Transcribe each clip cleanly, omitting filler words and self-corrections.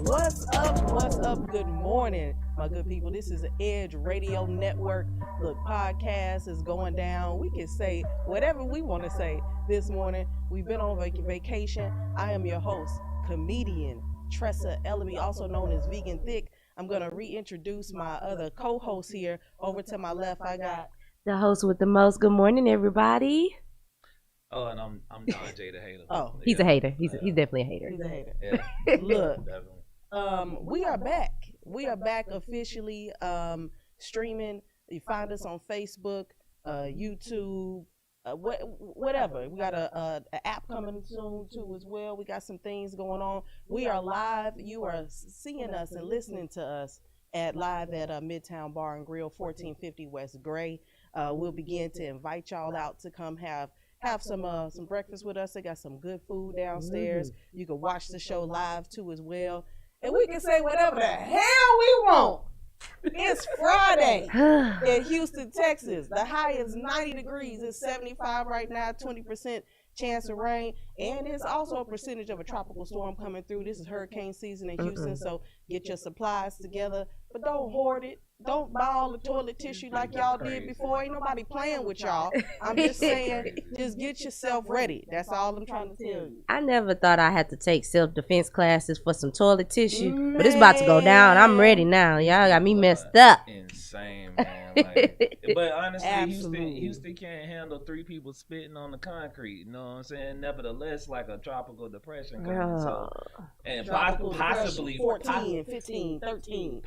What's up? Good morning, my good people. This is the Edge Radio Network. Look, podcast is going down. We can say whatever we want to say this morning. We've been on vacation. I am your host, comedian Tressa Ellaby, also known as Vegan Thick. I'm going to reintroduce my other co-host here. Over to my left, I got the host with the most. Good morning, everybody. Oh, and I'm Don J, the hater. Oh, he's a hater. He's definitely a hater. He's a hater. Yeah. Look, definitely. We are back. We are back officially streaming. You find us on Facebook, YouTube, whatever. We got a app coming soon too as well. We got some things going on. We are live. You are seeing us and listening to us live at Midtown Bar and Grill, 1450 West Gray. We'll begin to invite y'all out to come have some breakfast with us. They got some good food downstairs. You can watch the show live too as well. And we can say whatever the hell we want. It's Friday in Houston, Texas. The high is 90 degrees. It's 75 right now, 20% chance of rain. And it's also a percentage of a tropical storm coming through. This is hurricane season in Houston, so get your supplies together. But don't hoard it. Don't buy all the toilet tissue like y'all did before. Ain't nobody playing with y'all. I'm just saying, just get yourself ready. That's all I'm trying to tell you. I never thought I had to take self-defense classes for some toilet tissue, but it's about to go down. I'm ready now. Y'all got me messed up. Insane, man. Like, but honestly, Houston can't handle 3 people spitting on the concrete. You know what I'm saying? Nevertheless, like a tropical depression coming. So, and possibly 14, 15, 13.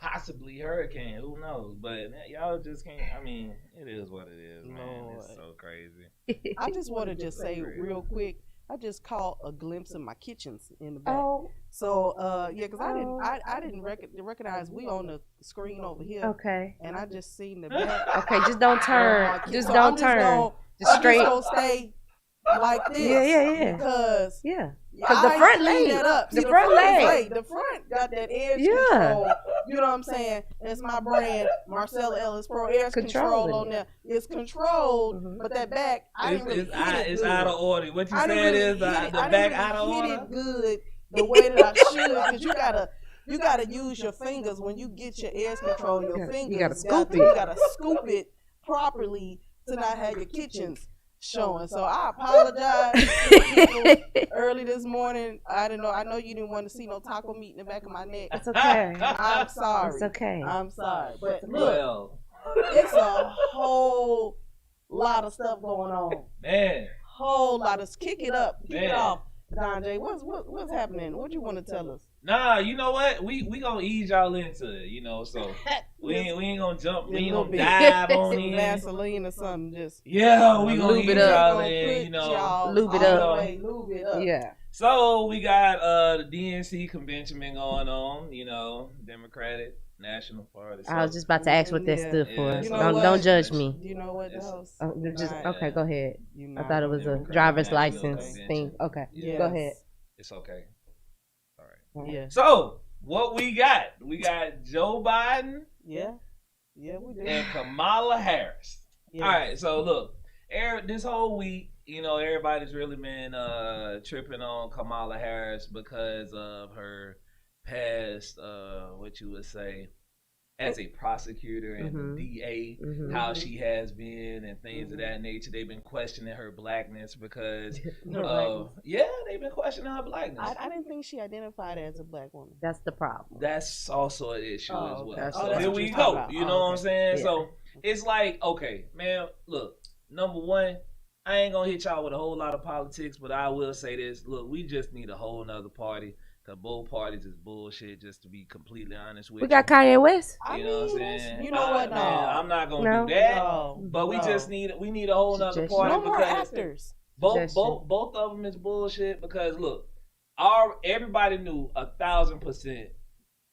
Possibly hurricane, who knows? But y'all just can't. I mean, it is what it is, man. It's so crazy. I just want to just say real quick, I just caught a glimpse of my kitchens in the back. So yeah, because I didn't recognize we on the screen over here. Okay. And I just seen the back. Okay, just don't turn. Just don't turn. Just straight. I'm just gonna stay like this. Yeah. Because the front laid. The front got that air control. You know what I'm saying? It's my brand, Marcella Ellis Pro Air Control on there. It's controlled, but that back, I didn't really it's out of order. What you said is the back out of order? I didn't really hit it good the way that I should, because you gotta use your fingers when you get your air control. Your fingers, you gotta scoop it. You gotta scoop it properly to not have your kitchens showing. So I apologize to people early this morning. I didn't know. I know you didn't want to see no taco meat in the back of my neck. It's okay. I'm sorry. It's okay. I'm sorry. But look, it's a whole lot of stuff going on. Man. Whole lot of kick it up. Kick it off. Don J, what's happening? What you want to tell us? Nah, you know what? We gonna ease y'all into it, you know. So we ain't gonna jump. We ain't gonna dive on in. Vaseline or something, just we gonna ease y'all in, you know. Lube it up. Yeah. So we got the DNC convention been going on, you know, Democratic National Party. So. I was just about to ask what that stood for. You know don't judge me. Do you know what else? Okay, go ahead. I thought it was a driver's license thing. Okay, go ahead. It's okay. All right. Yeah. So what we got? We got Joe Biden. Yeah, we do. And Kamala Harris. Yeah. All right. So look, this whole week, you know, everybody's really been tripping on Kamala Harris because of her past, what you would say, as a prosecutor and the DA, how she has been and things of that nature. They've been questioning her blackness because they've been questioning her blackness. I didn't think she identified as a black woman. That's the problem. That's also an issue as well. Okay. So here we go. You know what I'm saying? Yeah. So it's like, okay, man, look, number one, I ain't gonna hit y'all with a whole lot of politics, but I will say this. Look, we just need a whole nother party. Cause both parties is bullshit, just to be completely honest with We you. got Kanye West. You know what I'm saying? You know what? No, I'm not gonna do that. But we no. just need a whole nother Just party No more because actors. both of them is bullshit. Because look, everybody knew 1,000%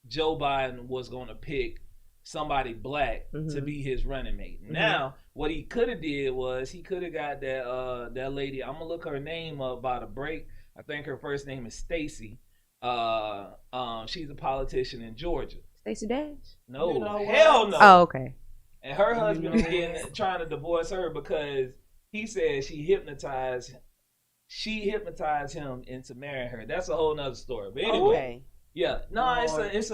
Joe Biden was gonna pick somebody black to be his running mate. Now, what he could have did was he could have got that lady. I'm gonna look her name up by the break. I think her first name is Stacey. She's a politician in Georgia. Stacey Dash? No, You know hell what? no. Oh, okay. And her husband is trying to divorce her because he said she hypnotized him into marrying her. That's a whole nother story. But anyway, Okay. yeah, no, Lord. it's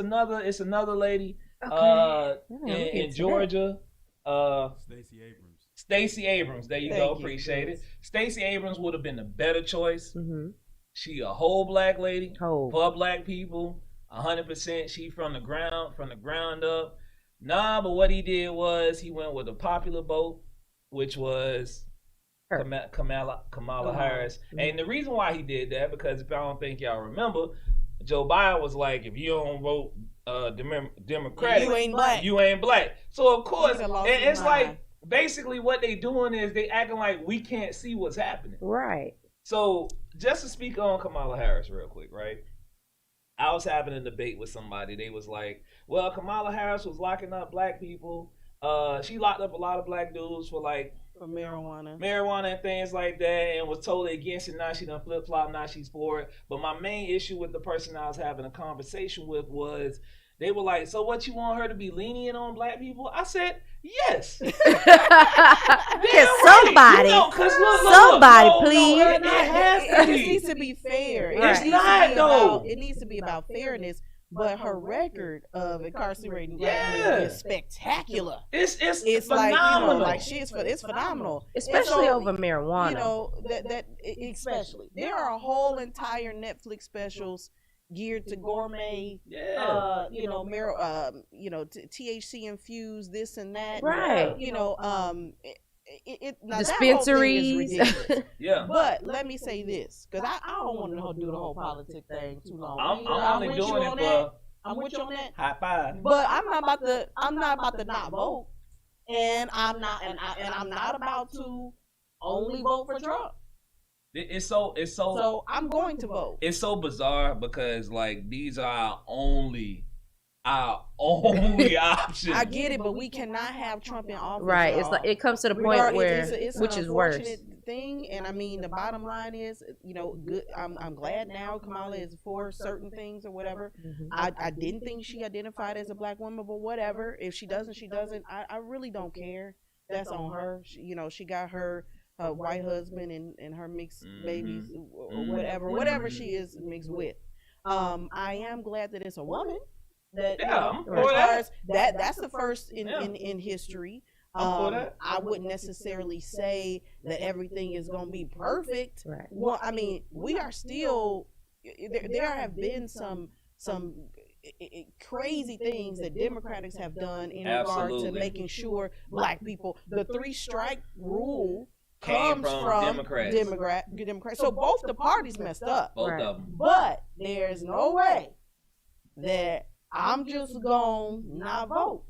another lady Okay. in Georgia. Stacey Abrams. Stacey Abrams. There you Thank go. you. Appreciate it. Stacey Abrams would have been the better choice. Mm-hmm. She a whole black lady Whole. for black people, 100%. She from the ground up. Nah, but what he did was he went with a popular vote, which was Her. Kamala Harris. And the reason why he did that, because if I don't think y'all remember, Joe Biden was like, if you don't vote Democratic, You ain't black. So of course, Nigga lost and his it's like mind. basically what they doing is they acting like we can't see what's happening. Right. So just to speak on Kamala Harris real quick, right? I was having a debate with somebody. They was like, well, Kamala Harris was locking up black people. She locked up a lot of black dudes for like For marijuana. marijuana and things like that, and was totally against it. Now she done flip-flop, now she's for it. But my main issue with the person I was having a conversation with was they were like, so what, you want her to be lenient on black people? I said, yes. Can right. somebody, You know, 'cause look, somebody, no, please. it has to It be. just needs to be fair. It It's needs to not, be though. It needs to be about fairness. But her record of incarcerating black Yeah. men is spectacular. It's phenomenal. phenomenal. It's phenomenal. Especially And so, over marijuana. You know that especially there are whole entire Netflix specials geared to gourmet. Yeah. THC infused this and that. Right. Now Dispensaries. That whole thing is ridiculous. Yeah. But let me say this, because I don't want to do the whole politic thing too long. I'm only with you doing on it that. for I'm with you on that. high five. But I'm not about to not vote, and I'm not about to only vote for Trump. It's so So I'm going to vote. it's so bizarre because like these are our only options. I get it, but we cannot have Trump in office. Right. y'all. It's like it comes to the point Regardless, where, it's which an is worse. unfortunate thing, and I mean the bottom line is, good. I'm glad now Kamala is for certain things or whatever. Mhm. I didn't think she identified as a black woman, but whatever. If she doesn't, she doesn't. I really don't care. That's on her. She got her white husband and her mixed babies or whatever she is mixed with. I am glad that it's a woman. That I'm as for far that. as that's the first in history. I'm for that. I wouldn't necessarily say that everything is going to be perfect. Right. Well, I mean, we are still there have been some crazy things that Democrats have done in regard to Absolutely. making sure black people. The 3-strike rule Came comes from Democrats. Democrats. So both the parties messed up. Both Right. of them. But there's no way that I'm just gonna not vote.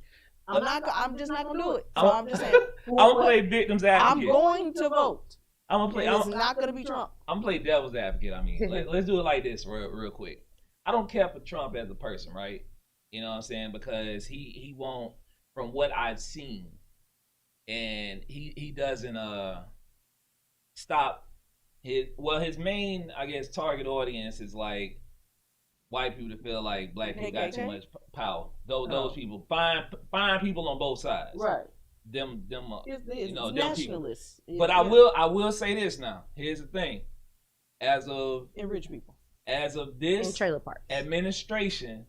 I'm just not gonna do it. So I'm just saying. I'm gonna play victim's I'm advocate. going to vote. I'm gonna play. It's not gonna be Trump. I'm gonna play devil's advocate. I mean, let's do it like this real quick. I don't care for Trump as a person, right? You know what I'm saying? Because he won't, from what I've seen, and he doesn't stop his main, I guess, target audience is like white people that feel like black people got too KKK? much power. Those people, fine people on both sides. Right. Them It's them people. nationalists. But I will say this now. Here's the thing. As of And rich people. In this trailer parks. administration,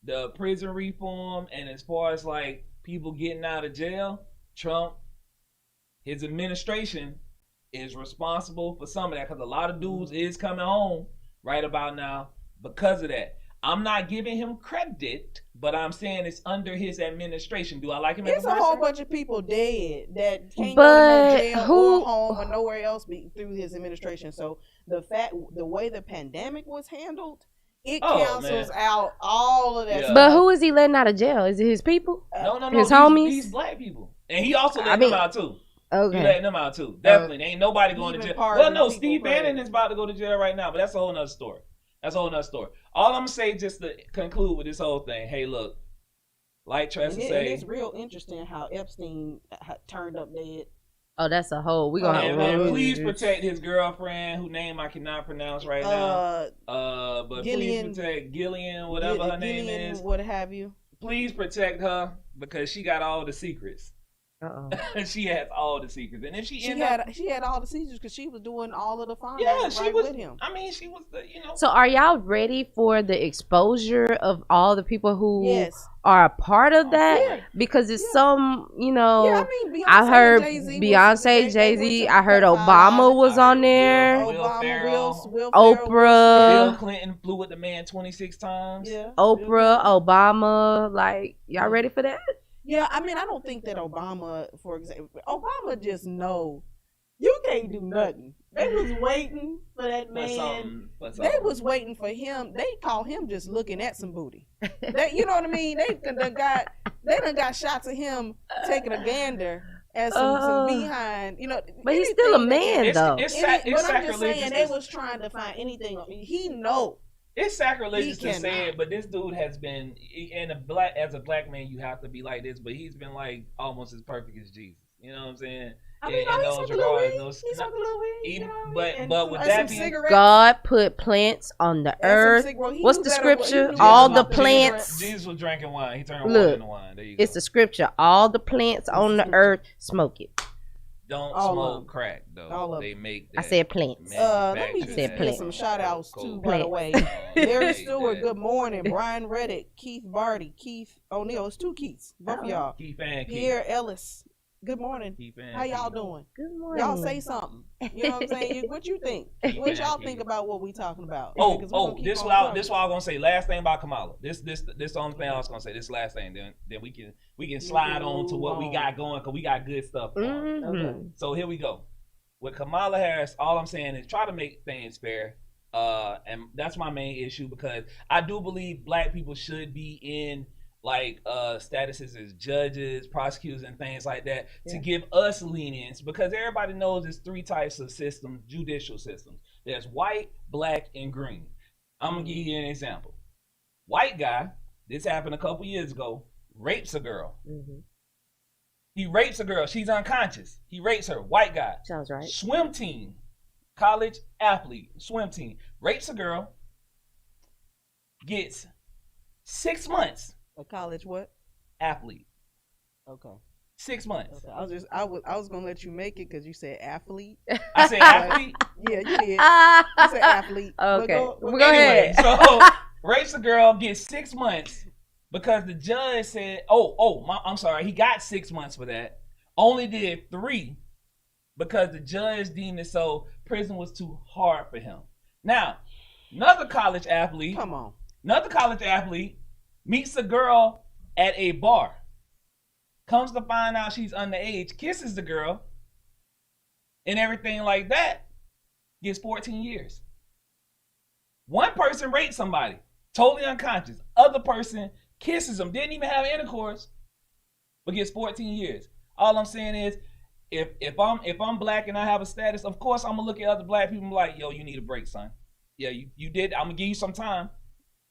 the prison reform, and as far as like people getting out of jail, Trump, his administration is responsible for some of that because a lot of dudes is coming home right about now because of that. I'm not giving him credit, but I'm saying it's under his administration. Do I like him as It's a a person? whole bunch of people dead that can't But go to no jail who- or home or nowhere else through his administration. So the way the pandemic was handled, it cancels out all of that. Yeah. stuff. But who is he letting out of jail? Is it his people? No. His homies? These black people. And he also I letting mean- them out too. Okay. He letting them out too. Definitely. Ain't nobody going to Even jail. pardon Well, no, people, Steve right. Bannon is about to go to jail right now, but that's a whole nother story. All I'm going to say, just to conclude with this whole thing, hey, look, like Tressa And say, it's real interesting how Epstein turned up dead. Oh, that's a whole. We gonna and please protect his girlfriend, whose name I cannot pronounce right now. But Gillian- please protect Gillian, whatever her name Gillian, is. what have you. Please protect her because she got all the secrets. Uh-oh. She has all the secrets, and if she She had all the seizures because she was doing all of the fun. yeah, she right was with him. I mean, she was the So are y'all ready for the exposure of all the people who Yes. are a part of that? Yeah. Because it's Yeah. some, Yeah, I mean, Beyonce I heard and Jay-Z Beyonce, Jay-Z. I heard Obama was on there. Will Obama, Ferrell. Will Oprah. Bill Clinton flew with the man 26 times. Yeah. Oprah, Obama. Like, y'all ready for that? Yeah, I mean, I don't think that Obama, for example, Obama just know you can't do nothing. They was waiting for that man. They was waiting for him. They call him just looking at some booty. You know what I mean? They done got shots of him taking a gander at some behind. You know, But he's still a man, though. It's but I'm just sacrilegious. saying they was trying to find anything. He know. It's sacrilegious He to say cannot. it, but this dude has been, and as a black man, you have to be like this. But he's been like almost as perfect as Jesus. You know what I'm saying? I mean, In no, he those smoked a little regards, weed. He smoked a little weed. You know what I mean? but with that some being- cigarettes. God put plants on the And some earth. cigarettes. He What's knew the better what- he scripture? knew All better the about plants. Jesus was drinking wine. He turned water Look, into wine. There you go. It's the scripture. All the plants on the earth, smoke it. Don't all of smoke them. crack though. All of They them. make. I that said plants. Let me manufactured just said give plants. some shout outs too, cold. by the way. Plants. Larry They Stewart, that. good morning. Brian Reddick, Keith Barty, Keith O'Neill. It's two Keiths, both of y'all. Keith and Keith. Pierre Ellis, good morning. Keith and How y'all Keith. doing? Good morning. Y'all say something. You know what I'm saying? What you think? Keith What and y'all Keith. think about what we talking about? Oh, Because we gonna keep this on what I talking. was gonna say. Last thing about Kamala. This the only thing I was gonna say. This last thing. Then we can slide on to what we got going because we got good stuff going. Mhm. So here we go. With Kamala Harris, all I'm saying is try to make things fair. And that's my main issue because I do believe black people should be in like statuses as judges, prosecutors, and things like that to give us lenience because everybody knows there's three types of systems, judicial systems. There's white, black, and green. I'm gonna give you an example. White guy, this happened a couple years ago, rapes a girl. Mhm. He rapes a girl. She's unconscious. He rapes her. White guy. Sounds right. Swim team. College athlete. Swim team. Rapes a girl. Gets 6 months. A college what? Athlete. Okay. 6 months. Okay. I was gonna let you make it because you said athlete. I said athlete. Yeah, you did. You said athlete. But Okay. go Go Anyway, ahead. so rapes a girl, gets 6 months because the judge said, I'm sorry, he got 6 months for that. Only did 3 because the judge deemed it so prison was too hard for him. Now, another college athlete Come on. meets a girl at a bar. Comes to find out she's underage, kisses the girl, and everything like that, gets 14 years. One person raped somebody, totally unconscious. Other person kisses him, didn't even have intercourse, but gets 14 years. All I'm saying is, if I'm black and I have a status, of course I'm gonna look at other black people and be like, yo, you need a break, son. Yeah, you did. I'm gonna give you some time.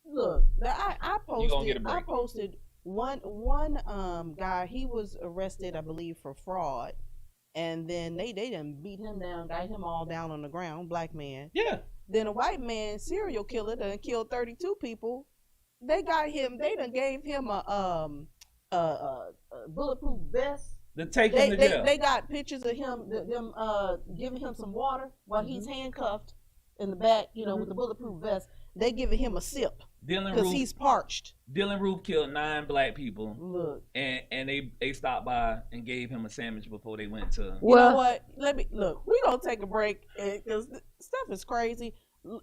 Look, I You gonna get a posted. break. I posted one guy. He was arrested, I believe, for fraud, and then they done beat him down, got him all down on the ground. Black man. Yeah. Then a white man, serial killer, done killed 32 people. They got him. They done gave him a bulletproof vest. To take him to jail. They got pictures of him, them giving him some water while he's handcuffed in the back, with the bulletproof vest. They giving him a sip because he's parched. Dylan Roof killed 9 black people, Look, and they stopped by and gave him a sandwich before they went to. you know what? We're gonna take a break because stuff is crazy.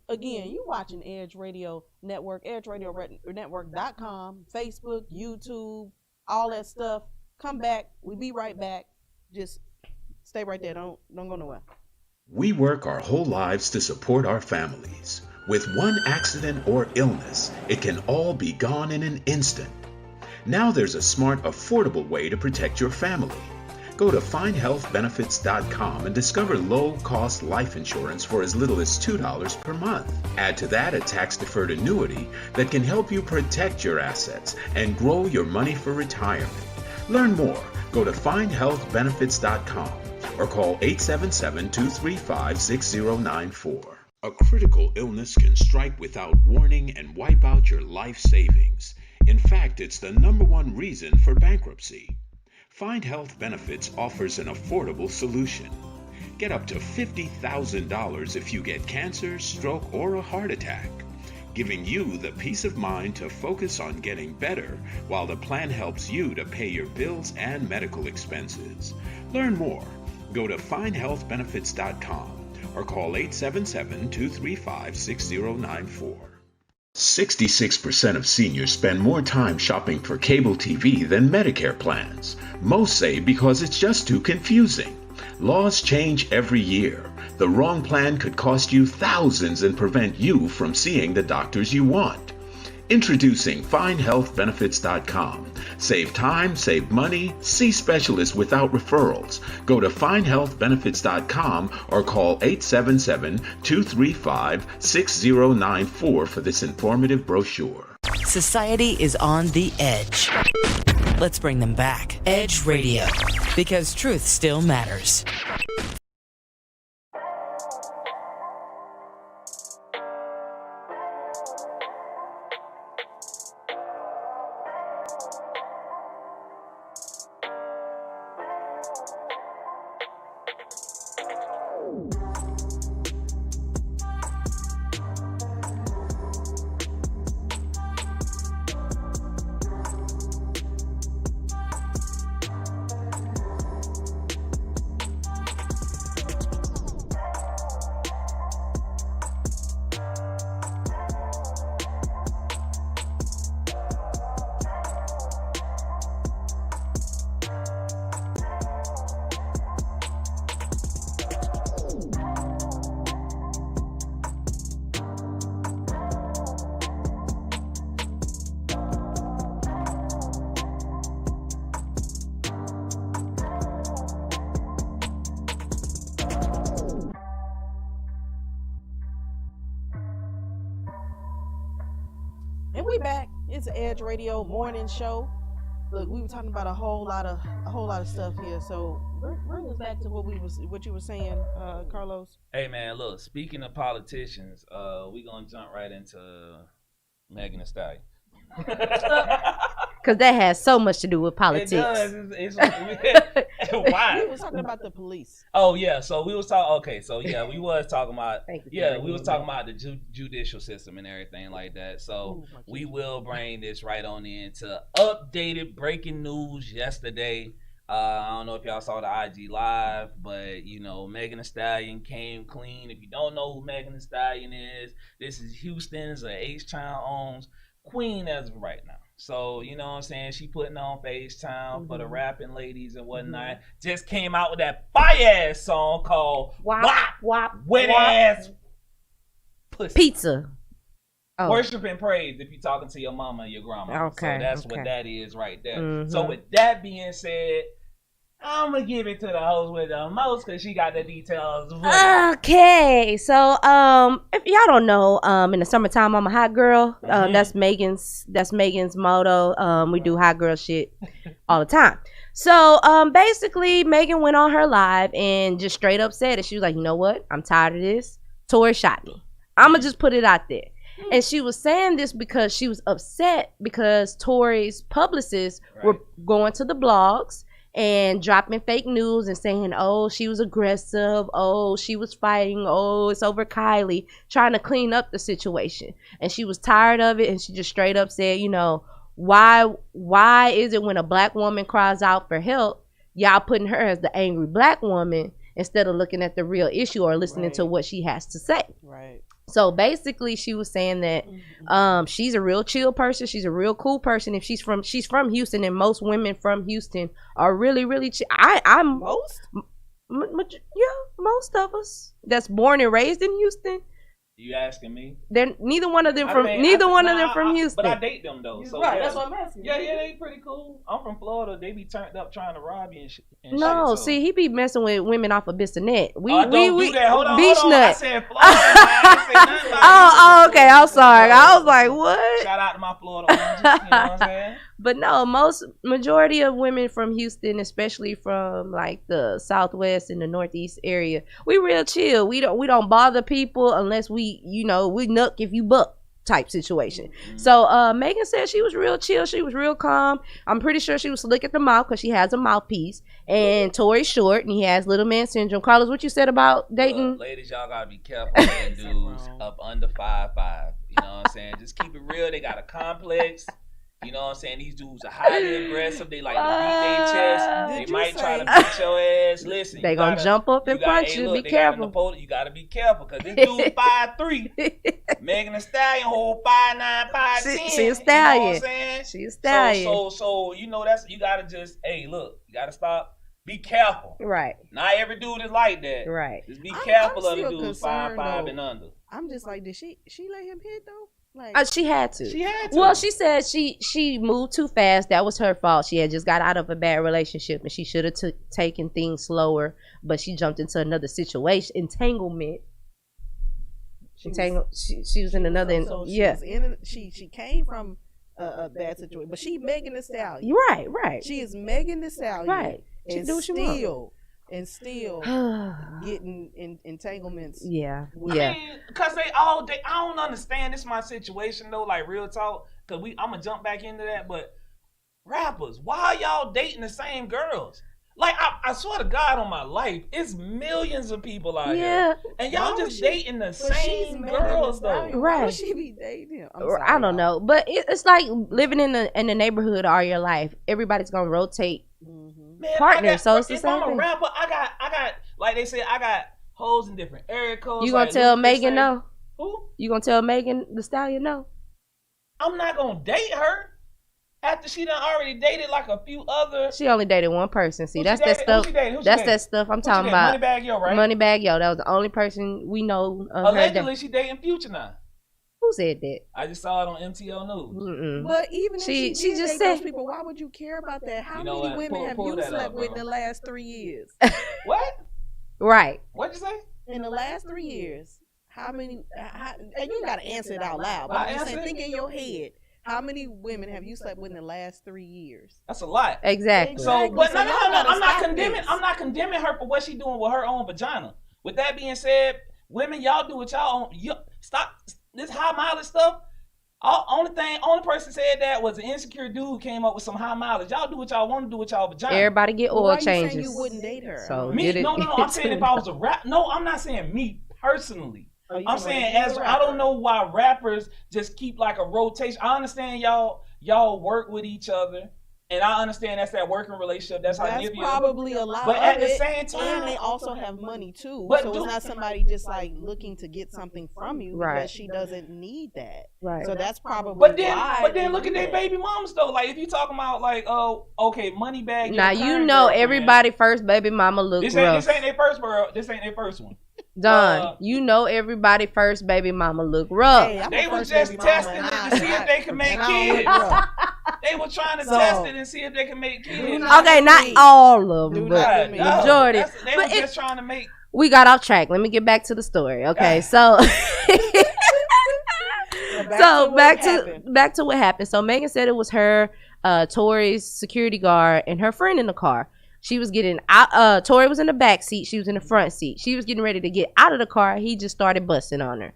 again, you watching Edge Radio Network, edgeradionetwork.com, Facebook, YouTube, all that stuff. Come back. We be right back. Just stay right there. Don't go nowhere. We work our whole lives to support our families. With one accident or illness, it can all be gone in an instant. Now there's a smart, affordable way to protect your family. Go to findhealthbenefits.com and discover low-cost life insurance for as little as $2 per month. Add to that a tax-deferred annuity that can help you protect your assets and grow your money for retirement. Learn more. Go to findhealthbenefits.com or call 877-235-6094. A critical illness can strike without warning and wipe out your life savings. In fact, it's the #1 reason for bankruptcy. Find Health Benefits offers an affordable solution. Get up to $50,000 if you get cancer, stroke, or a heart attack, giving you the peace of mind to focus on getting better while the plan helps you to pay your bills and medical expenses. Learn more. Go to findhealthbenefits.com or call 877-235-6094. 66% of seniors spend more time shopping for cable TV than Medicare plans. Most say because it's just too confusing. Laws change every year. The wrong plan could cost you thousands and prevent you from seeing the doctors you want. Introducing FindHealthBenefits.com. Save time, save money, see specialists without referrals. Go to FindHealthBenefits.com or call 877-235-6094 for this informative brochure. Society is on the edge. Let's bring them back. Edge Radio. Because truth still matters. And we back. It's an Edge Radio morning show. Look, we were talking about a whole lot of stuff here. So bring us back to what you were saying, Carlos. Hey man, look. Speaking of politicians, we gonna jump right into Megan Thee Stallion. Because that has so much to do with politics. It does. Why? We was talking about the police. Oh yeah, so we was talking. Okay, so yeah, we was talking about. We was talking about about the judicial system and everything like that. So we will bring this right on into updated breaking news yesterday. I don't know if y'all saw the IG live, but you know Megan Thee Stallion came clean. If you don't know who Megan Thee Stallion is, this is Houston's H-Town owns queen as of right now. So, you know what I'm saying? She putting on FaceTime for the rapping ladies and whatnot. Just came out with that fire-ass song called Wop, Wop, Wet-Ass Pussy. Pizza. Oh. Worship and praise if you're talking to your mama or your grandma. Okay. So that's what that is right there. Mm-hmm. So with that being said, I'm going to give it to the host with the most because she got the details. Okay. So, if y'all don't know, in the summertime, I'm a hot girl. That's Megan's motto. We do hot girl shit all the time. So, basically, Megan went on her live and just straight up said it. She was like, you know what? I'm tired of this. Tory shot me. I'm going to just put it out there. And she was saying this because she was upset because Tory's publicists were going to the blogs and dropping fake news and saying, oh, she was aggressive, oh, she was fighting, oh, it's over Kylie, trying to clean up the situation. And she was tired of it, and she just straight up said, you know, why is it when a black woman cries out for help, y'all putting her as the angry black woman instead of looking at the real issue or listening to what she has to say? Right. So basically, she was saying that she's a real chill person. She's a real cool person. If she's from Houston, and most women from Houston are really, really chill. I'm Most? Most of us that's born and raised in Houston. You asking me? They're neither one of them from Houston. But I date them though. So Right, yeah. that's what I'm asking. Yeah, they pretty cool. I'm from Florida. They be turned up trying to rob you and shit. No, so. see, he be messing with women off of Bissonnette. We Don't do that. Hold on, beach hold on. I nut. said Florida. I ain't say nothing about Oh, okay. I'm sorry. I was like, what? Shout out to my Florida oranges. You know what I'm saying? But no, majority of women from Houston, especially from like the Southwest and the Northeast area, we real chill. We don't bother people unless we nuck if you buck type situation. Mm-hmm. So Megan said she was real chill. She was real calm. I'm pretty sure she was slick at the mouth because she has a mouthpiece. And Tory's short and he has little man syndrome. Carlos, what you said about dating? Look, ladies, y'all gotta be careful with dudes up under 5'5". You know what I'm saying? Just keep it real. They got a complex. You know what I'm saying? These dudes are highly aggressive. They like to beat their chest. They might try to beat your ass. Listen, they gonna jump up and punch you. Be careful. You gotta be careful because this dude 5'3". Megan Thee Stallion hold 5'9", 5'10". She a stallion. You know what I'm saying? She a stallion. So you know you gotta just look. You gotta stop. Be careful. Right. Not every dude is like that. Right. Just be careful of the still dudes concerned, 5'5" though. and under. I'm just like, did she let him hit though? Like, She had to. She had to. Well, she said she moved too fast. That was her fault. She had just got out of a bad relationship and she should have taken things slower. But she jumped into another situation, entanglement. She was in another. So yeah. she came from a bad situation, but she Megan Thee Stallion. Right. She is Megan Thee Stallion. Right. She And do what she still getting in entanglements. Yeah. I mean, cause I don't understand. This is my situation though, like real talk. Cause I'm gonna jump back into that. But rappers, why y'all dating the same girls? Like I swear to God on my life, it's millions of people out here, and y'all just dating the same girls though. Right. Why would she be dating him? I don't know, but it's like living in the neighborhood all your life. Everybody's gonna rotate. Man, partner, so it's the if same I'm thing. a rapper, I got like they say, I got hoes in different area codes. You gonna like tell Ludacris Megan say- no? Who? You gonna tell Megan Thee Stallion no? I'm not gonna date her after she done already dated like a few other. She only dated one person. See, Who that's she that dated? stuff. Who she dated? Who she That's dated? that stuff I'm Who she talking dated? about. Moneybagg Yo, right? Moneybagg Yo. That was the only person we know of her. Allegedly, she dating Future now. Who said that? I just saw it on MTL News. Mm-mm. But even if She she just did date said- those people, why would you care about that? How You know many what? women have Pull you that slept up, with in bro. the last 3 years? What? Right. What'd you say? In the last 3 years, how many? And you got to answer it out loud. But I I'm just saying, answer it. think in your head. How many women have you slept with in the last 3 years? That's a lot. Exactly. So, but So no, y'all gotta I'm not stop condemning. this. I'm not condemning her for what she doing with her own vagina. With that being said, women, y'all do what y'all own. Stop this high mileage stuff. Only person said that was an insecure dude who came up with some high mileage. Y'all do what y'all want to do with y'all vagina. Everybody get Well, oil why you saying changes. you wouldn't date her? So Me? get it. No. I'm saying if I was a rap. No, I'm not saying me personally. Oh, you I'm talking saying about as a I don't rapper. know why rappers just keep like a rotation. I understand y'all work with each other, and I understand that's that working relationship. That's how That's Nivea. probably a lot But of at the it, same time, and they also have money too. But So do- it's not somebody just like looking to get something from you Right. because she doesn't need that. Right. So that's probably But then why they look at do their that. baby mamas though. Like if you talking about like, okay, Moneybagg. Yo, Now you current know girlfriend. everybody first baby mama look This rough. ain't their first girl. This ain't their first one. Don, you know everybody first baby mama look rough. Hey, I'm They a was first just baby mama, testing and it I- to see if they could make and I don't kids. look rough. They were trying to So- test it and see if they could make kids. not Okay, do not me. all of them, Do but not do me. No, majority. They But were just trying to make. we got off track. Let me get back to the story. Okay, so back to what happened. So Megan said it was her, Tory's security guard, and her friend in the car. She was getting out. Tory was in the back seat. She was in the front seat. She was getting ready to get out of the car. He just started busting on her,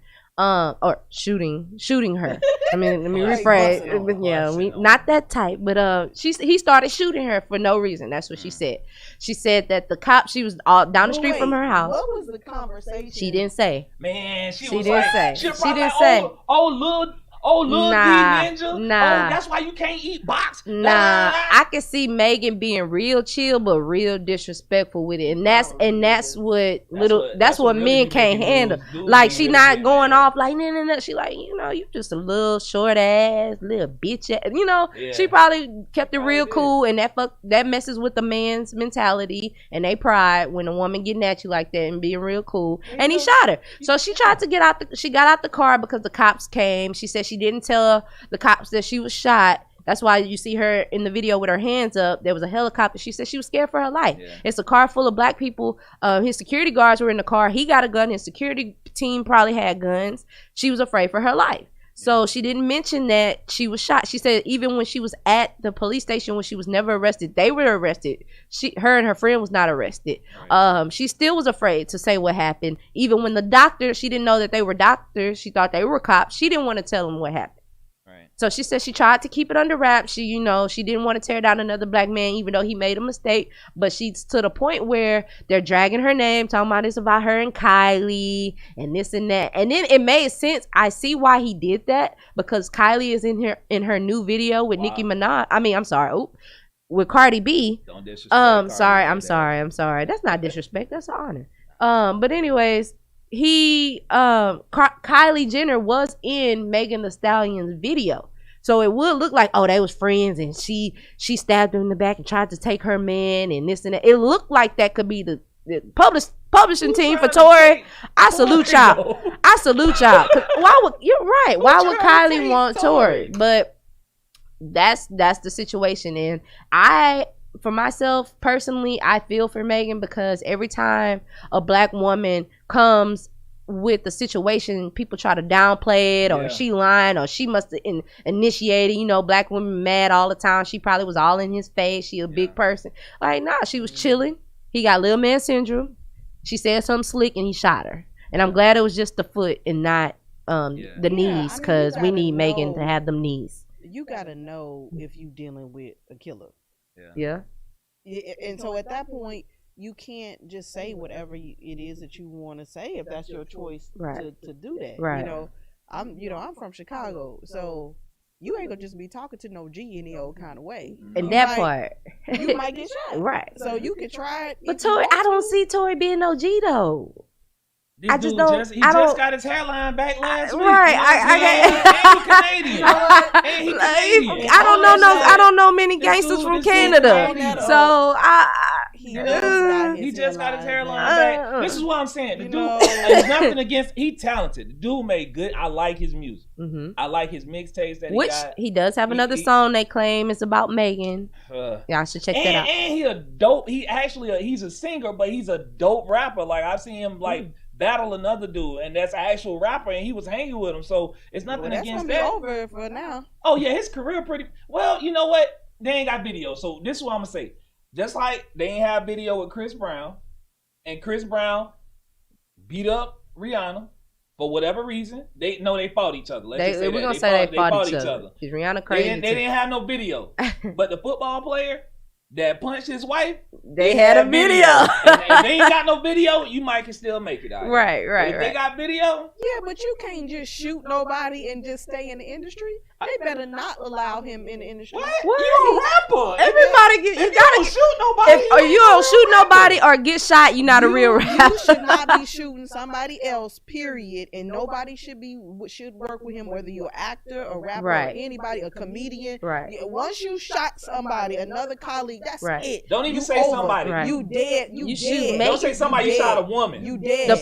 or shooting her. I mean, let me Like rephrase. busting on her. Yeah, not that type, but he started shooting her for no reason. That's what she said. She said that the cop. She was all down the street from her house. What was the conversation? She didn't say. Man, she She was didn't like, say. She, was She probably didn't like, say. Oh, Lil Nah, D Ninja. nah. Oh, that's why you can't eat box. Nah, I can see Megan being real chill but real disrespectful with it, and that's what men really can't making handle. dudes Like be she really not getting going mad. off like nah. She like you just a little short ass little bitch. Yeah. She probably kept it Probably real did. cool, and that messes with the man's mentality and they pride when a woman getting at you like that and being real cool. And he shot her, so she tried to get out. She got out the car because the cops came. She said she didn't tell the cops that she was shot. That's why you see her in the video with her hands up. There was a helicopter. She said she was scared for her life. Yeah. It's a car full of black people. His security guards were in the car. He got a gun. His security team probably had guns. She was afraid for her life. So she didn't mention that she was shot. She said even when she was at the police station when she was never arrested, they were arrested. Her and her friend was not arrested. Right. She still was afraid to say what happened. Even when the doctor, she didn't know that they were doctors. She thought they were cops. She didn't want to tell them what happened. Right. So she said she tried to keep it under wraps. She didn't want to tear down another black man, even though he made a mistake. But she's to the point where they're dragging her name, talking about this about her and Kylie and this and that. And then it made sense. I see why he did that because Kylie is in her new video with Nicki Minaj. I mean, I'm sorry, with Cardi B. Don't disrespect. Cardi I'm like sorry. That's not disrespect. That's an honor. But anyways. Kylie Jenner was in Megan Thee Stallion's video, so it would look like they was friends and she stabbed her in the back and tried to take her man and this and that. It looked like that could be the publishing team for Tory. I salute y'all. I salute y'all. You're right? Why would Kylie want Tory? But that's the situation, and for myself personally, I feel for Megan because every time a black woman comes with the situation, people try to downplay it or she lying or she must have initiated. Black women mad all the time. She probably was all in his face. She a big person. Like, nah, she was chilling. He got little man syndrome. She said something slick and he shot her. And I'm glad it was just the foot and not the knees because we need Megan to have them knees. You gotta know if you dealing with a killer. Yeah. And so at that point, you can't just say whatever it is that you want to say if that's your choice to do that. Right. I'm from Chicago, so you ain't gonna just be talking to no G any old kind of way. And that part, you might get shot. Right. So you can try it. But Tory, I don't see Tory being no G though. This I just dude don't. He just got his hairline back last week. Right. And he Canadian. And he Canadian. I don't know many gangsters from Canada. So he just got his hairline back. This is what I'm saying. The dude, there's nothing against. He talented. The dude made good. I like his music. Mm-hmm. I like his mixtapes that Which he got. he does have another song they claim is about Megan. Y'all should check that out. And he a dope. He's a singer, but he's a dope rapper. Like I've seen him battle another dude, and that's an actual rapper, and he was hanging with him. So it's nothing against that. That's gonna be over for now. Oh yeah, his career pretty well. You know what? They ain't got video. So this is what I'm gonna say. Just like they ain't have video with Chris Brown, and Chris Brown beat up Rihanna for whatever reason. They fought each other. Let's just say we're that. gonna say they fought each other. Is Rihanna crazy? They didn't have no video, but the football player that punched his wife, they had a video. And if they ain't got no video, you might can still make it out. Right. If they got video, yeah, but you can't just shoot nobody and just stay in the industry. They better not allow him in the industry. What? You a rapper? Everybody you gotta shoot nobody. If you don't shoot nobody or get shot, you're not a real rapper. You should not be shooting somebody else. Period. And nobody should work with him, whether you're an actor, a rapper, or anybody, a comedian. Right. Once you shot somebody, another colleague, that's it. Don't even you say over. somebody. Right. You dead. You dead. Don't say somebody. You shot a woman. You dead. The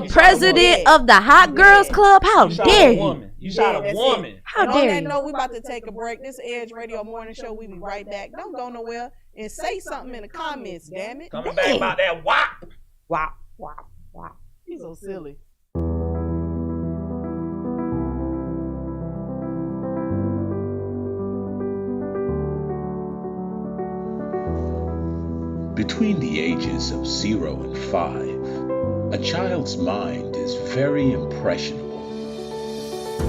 president of the Hot Girls Club. How dare you? You shot a woman. How dare you? On that note, we about to take a break. This is Edge Radio Morning Show. We be right back. Don't go nowhere and say something in the comments, damn it. Coming back about that WAP. Wow. He's so silly. Between the ages of 0 and 5, a child's mind is very impressionable.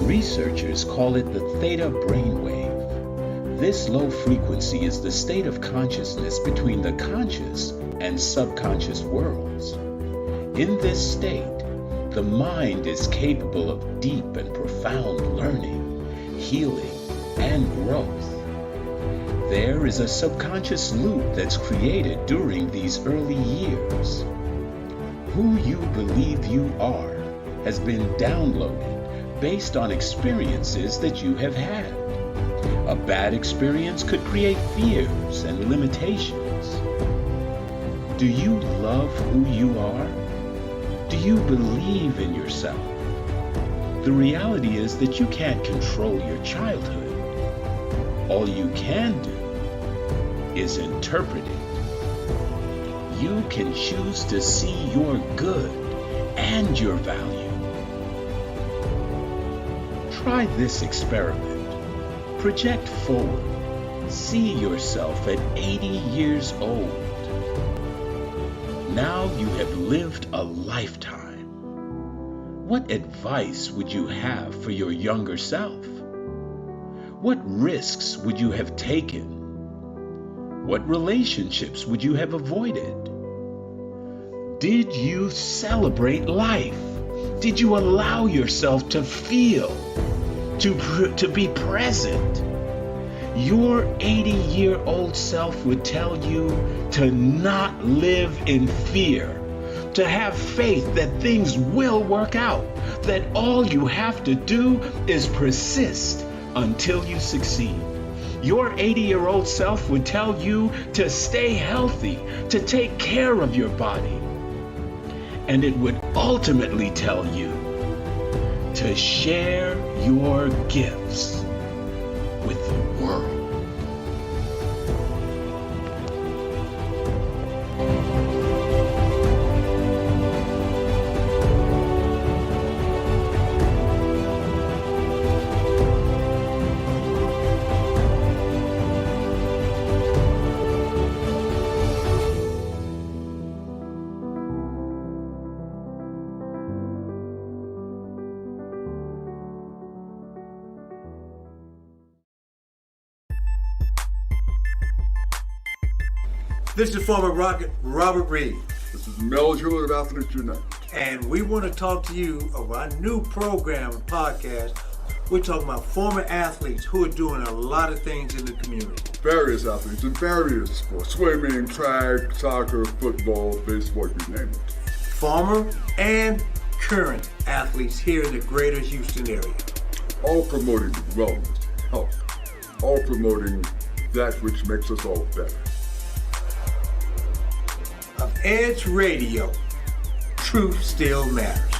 Researchers call it the theta brainwave. This low frequency is the state of consciousness between the conscious and subconscious worlds. In this state, the mind is capable of deep and profound learning, healing, and growth. There is a subconscious loop that's created during these early years. Who you believe you are has been downloaded based on experiences that you have had. A bad experience could create fears and limitations. Do you love who you are? Do you believe in yourself? The reality is that you can't control your childhood. All you can do is interpret it. You can choose to see your good and your value. Try this experiment. Project forward. See yourself at 80 years old. Now you have lived a lifetime. What advice would you have for your younger self? What risks would you have taken? What relationships would you have avoided? Did you celebrate life? Did you allow yourself to feel, to be present? Your 80-year-old self would tell you to not live in fear, to have faith that things will work out, that all you have to do is persist until you succeed. Your 80-year-old self would tell you to stay healthy, to take care of your body. And it would ultimately tell you to share your gifts with the world. This is former Rocket Robert Reed. This is Mel Hewitt of Athletes Unite. And we want to talk to you about our new program and podcast. We're talking about former athletes who are doing a lot of things in the community. Various athletes in various sports. Swimming, track, soccer, football, baseball, you name it. Former and current athletes here in the greater Houston area. All promoting wellness, health. All promoting that which makes us all better. Of Edge Radio, truth still matters.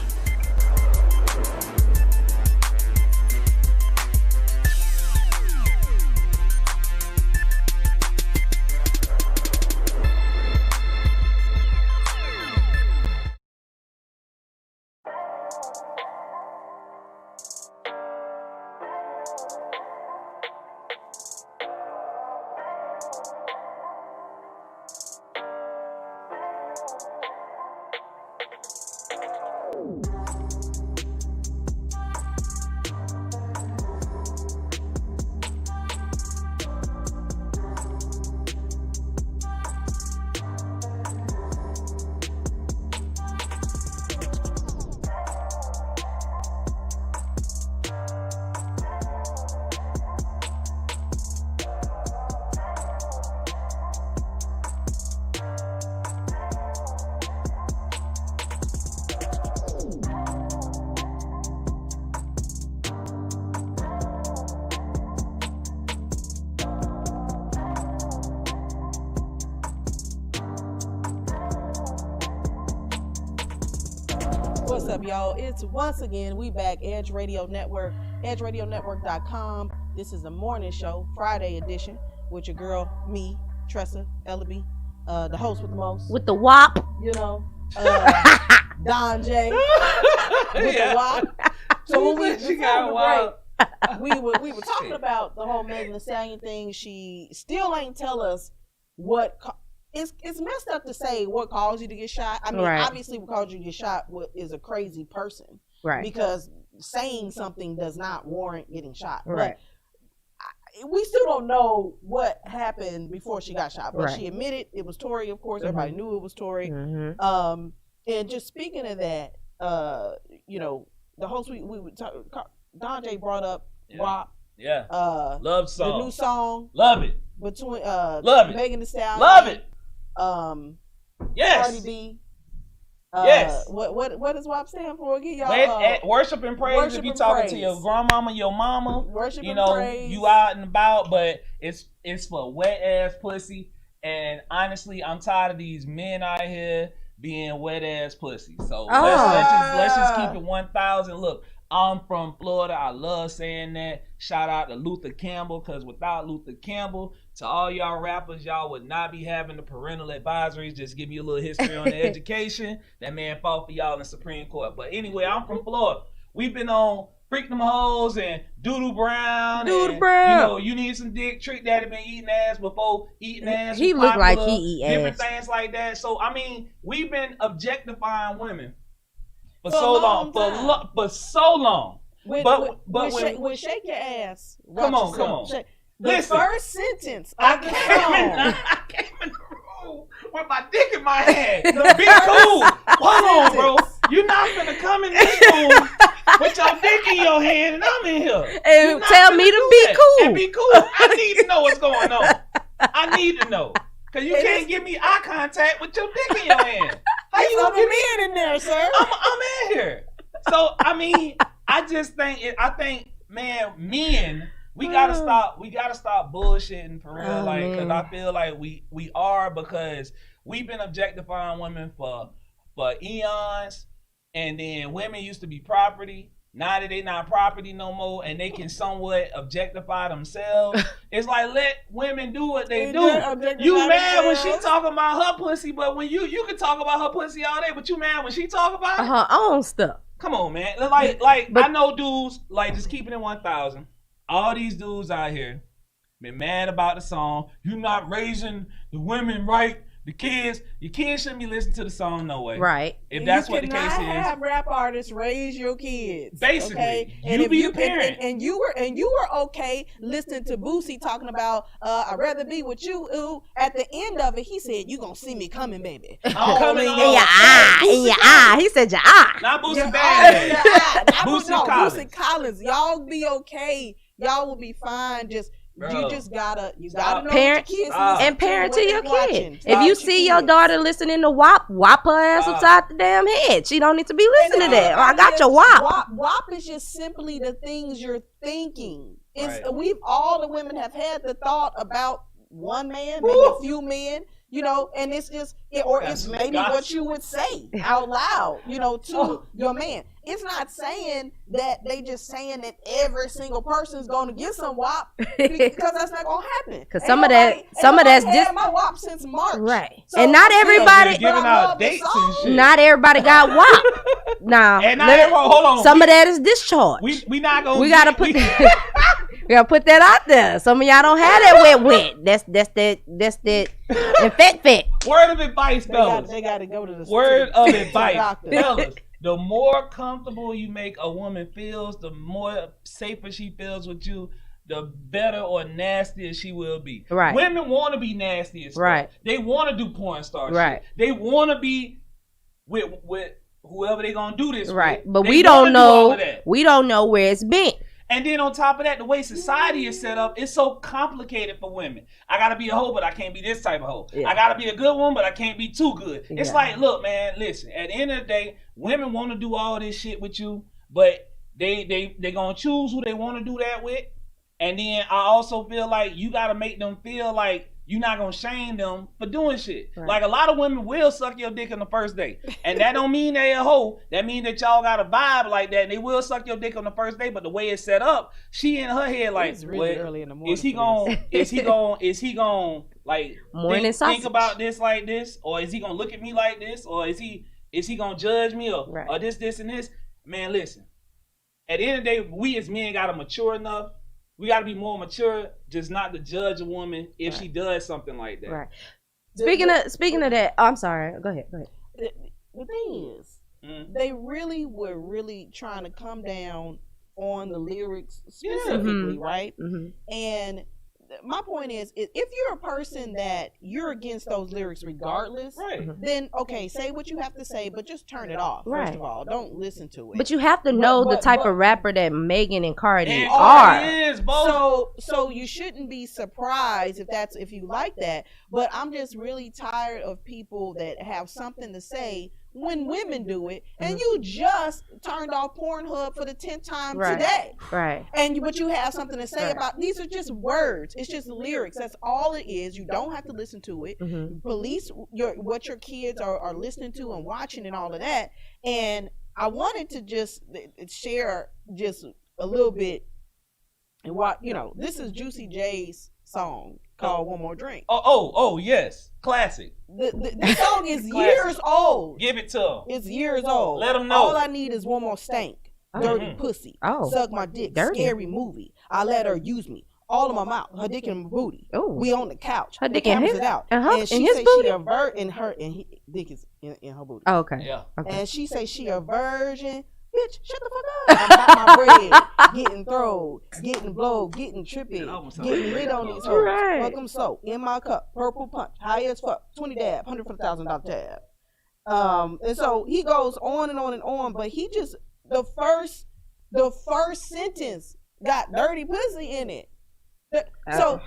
What's up, y'all? It's once again, we back, Edge Radio Network, edgeradionetwork.com. This is the morning show, Friday edition, with your girl, me, Tressa Ellaby, the host with the most. With the WAP. You know, Don J. With the WAP. So when we got we were talking about the whole Megan Thee Stallion thing. She still ain't tell us what... It's messed up to say what caused you to get shot. I mean, obviously what caused you to get shot is a crazy person. Right. Because saying something does not warrant getting shot. Right. But we still don't know what happened before she got shot. But she admitted it was Tory, of course. Everybody knew it was Tory. And just speaking of that, you know, the whole suite. We would talk. Dante brought up WAP. Yeah. Love the song. The new song. Love it. Between Love it. Megan Thee Stallion. Love it. Yes. Cardi B. Yes. What does WAP stand for again, y'all? Worship and praise. Worship if you and talking praise. to your grandmama, your mama, worship you and praise. you out and about, but it's for wet ass pussy. And honestly, I'm tired of these men out here being wet ass pussy. So let's just keep it 1,000. Look, I'm from Florida. I love saying that. Shout out to Luther Campbell, because without Luther Campbell, to all y'all rappers, y'all would not be having the parental advisories. Just give you a little history on the education. That man fought for y'all in the Supreme Court. But anyway, I'm from Florida. We've been on Freak Them Hoes and Doodle Brown. You know, you need some dick. Trick Daddy been eating ass before eating ass. He look like he eat different ass. things like that. So I mean, we've been objectifying women for so long. For so long. With shake your ass. Come on. The first sentence of the song. I came in the room with my dick in my hand. Be cool. Hold on, bro. You're not finna come in this room with your dick in your hand and I'm in here. And tell me to be cool. And be cool. I need to know what's going on. I need to know. Because you can't give me eye contact with your dick in your hand. How you gonna get me in there, sir? I'm in here. So, I mean, I think, man, men, we gotta stop bullshitting for real, because I feel like we are, because we've been objectifying women for eons, and then women used to be property. Now that they not property no more, and they can somewhat objectify themselves, it's like, let women do what they do. You mad when she talking about her pussy, but when you can talk about her pussy all day, but you mad when she talk about it? Her own stuff. Come on, man. Like I know dudes, like, just keeping it 1,000. All these dudes out here been mad about the song. You not raising the women right. The kids, your kids shouldn't be listening to the song no way. Right. If that's what the case is. You cannot have rap artists raise your kids. Basically. Okay? You be a parent. And you were okay listening to Boosie talking about I'd rather be with you. Ooh. At the end of it, he said, "You gonna see me coming, baby." I'm coming in your eye. He said your eye. Not Boosie Bad. Boosie Collins. Y'all be okay. Y'all will be fine. You just gotta know parent, what your kids and parent to your kid. If you see your daughter listening to WAP her ass upside the damn head. She don't need to be listening to that. I got your WAP. WAP is just simply the things you're thinking. Right. All the women have had the thought about one man, maybe a few men, and it's just, it's maybe what you would say out loud, to your man. It's not saying that they just saying that every single person is going to get some WAP, because that's not going to happen. Because some of that's had my WAP since March, right? So and not everybody giving out dates and shit. Not everybody got WAP. Now, hold on. Some of that is discharge. We not gonna. We gotta put. We gotta put that out there. Some of y'all don't have that wet. That's that infect. Word of advice, fellas. They got to go to the word of advice, fellas. The more comfortable you make a woman feels, the more safer she feels with you, the better or nastier she will be. Right. Women want to be nasty as fuck. Right. They want to do porn star right. shit. They want to be with whoever they gonna do this right. with. But we don't know. We don't know where it's been. And then on top of that, the way society is set up, it's so complicated for women. I gotta be a hoe, but I can't be this type of hoe. Yeah. I gotta be a good one, but I can't be too good. Yeah. It's like, look, man, listen. At the end of the day, women want to do all this shit with you, but they gonna choose who they want to do that with. And then I also feel like you gotta make them feel like you're not gonna shame them for doing shit. Right. Like, a lot of women will suck your dick on the first day, and that don't mean they a hoe. That mean that y'all got a vibe like that. And they will suck your dick on the first day, but the way it's set up, she in her head like, it's really early in the morning. Is he gonna like think about this like this, or is he gonna look at me like this, or is he gonna judge me, or this and this? Man, listen. At the end of the day, we as men gotta mature enough. We got to be more mature, just not to judge a woman if she does something like that. Right. Speaking of that, I'm sorry. Go ahead. The thing is, they were really trying to come down on the lyrics specifically, right? Mm-hmm. And my point is, if you're a person that you're against those lyrics regardless, Right. then okay, say what you have to say, but just turn it off. Right. First of all, don't listen to it. But you have to know the type but- of rapper that Megan and Cardi And are. Cardi is both. So you shouldn't be surprised if you like that. But I'm just really tired of people that have something to say when women do it, and you just turned off Pornhub for the 10th time Right. today. Right. But you have something to say about these are just words. It's just lyrics. That's all it is. You don't have to listen to it. Police what your kids are listening to and watching and all of that. And I wanted to just share just a little bit. And what this is Juicy J's song called "One More Drink." Oh, yes, classic. The song is years old. Give it to him. It's years old. Let 'em know. All I need is one more stank. Dirty pussy. Oh. Suck my dick. Dirty. Scary movie. I let her use me. All in my mouth. Her dick in my booty. Oh. We on the couch. Her The dick in cameras his- it out. uh-huh, And she in his say booty? she and he dick is in her booty. Oh, okay. Yeah. Okay. And she say she a virgin. Bitch, shut the fuck up. I got my bread, getting throwed, getting blowed, getting trippy, getting lit on these hoes. Right. Fuck 'em so. In my cup, purple punch, high as fuck, 20 dab, 100 for $1,000 tab. And so he goes on and on and on, but he just the first sentence got dirty pussy in it. So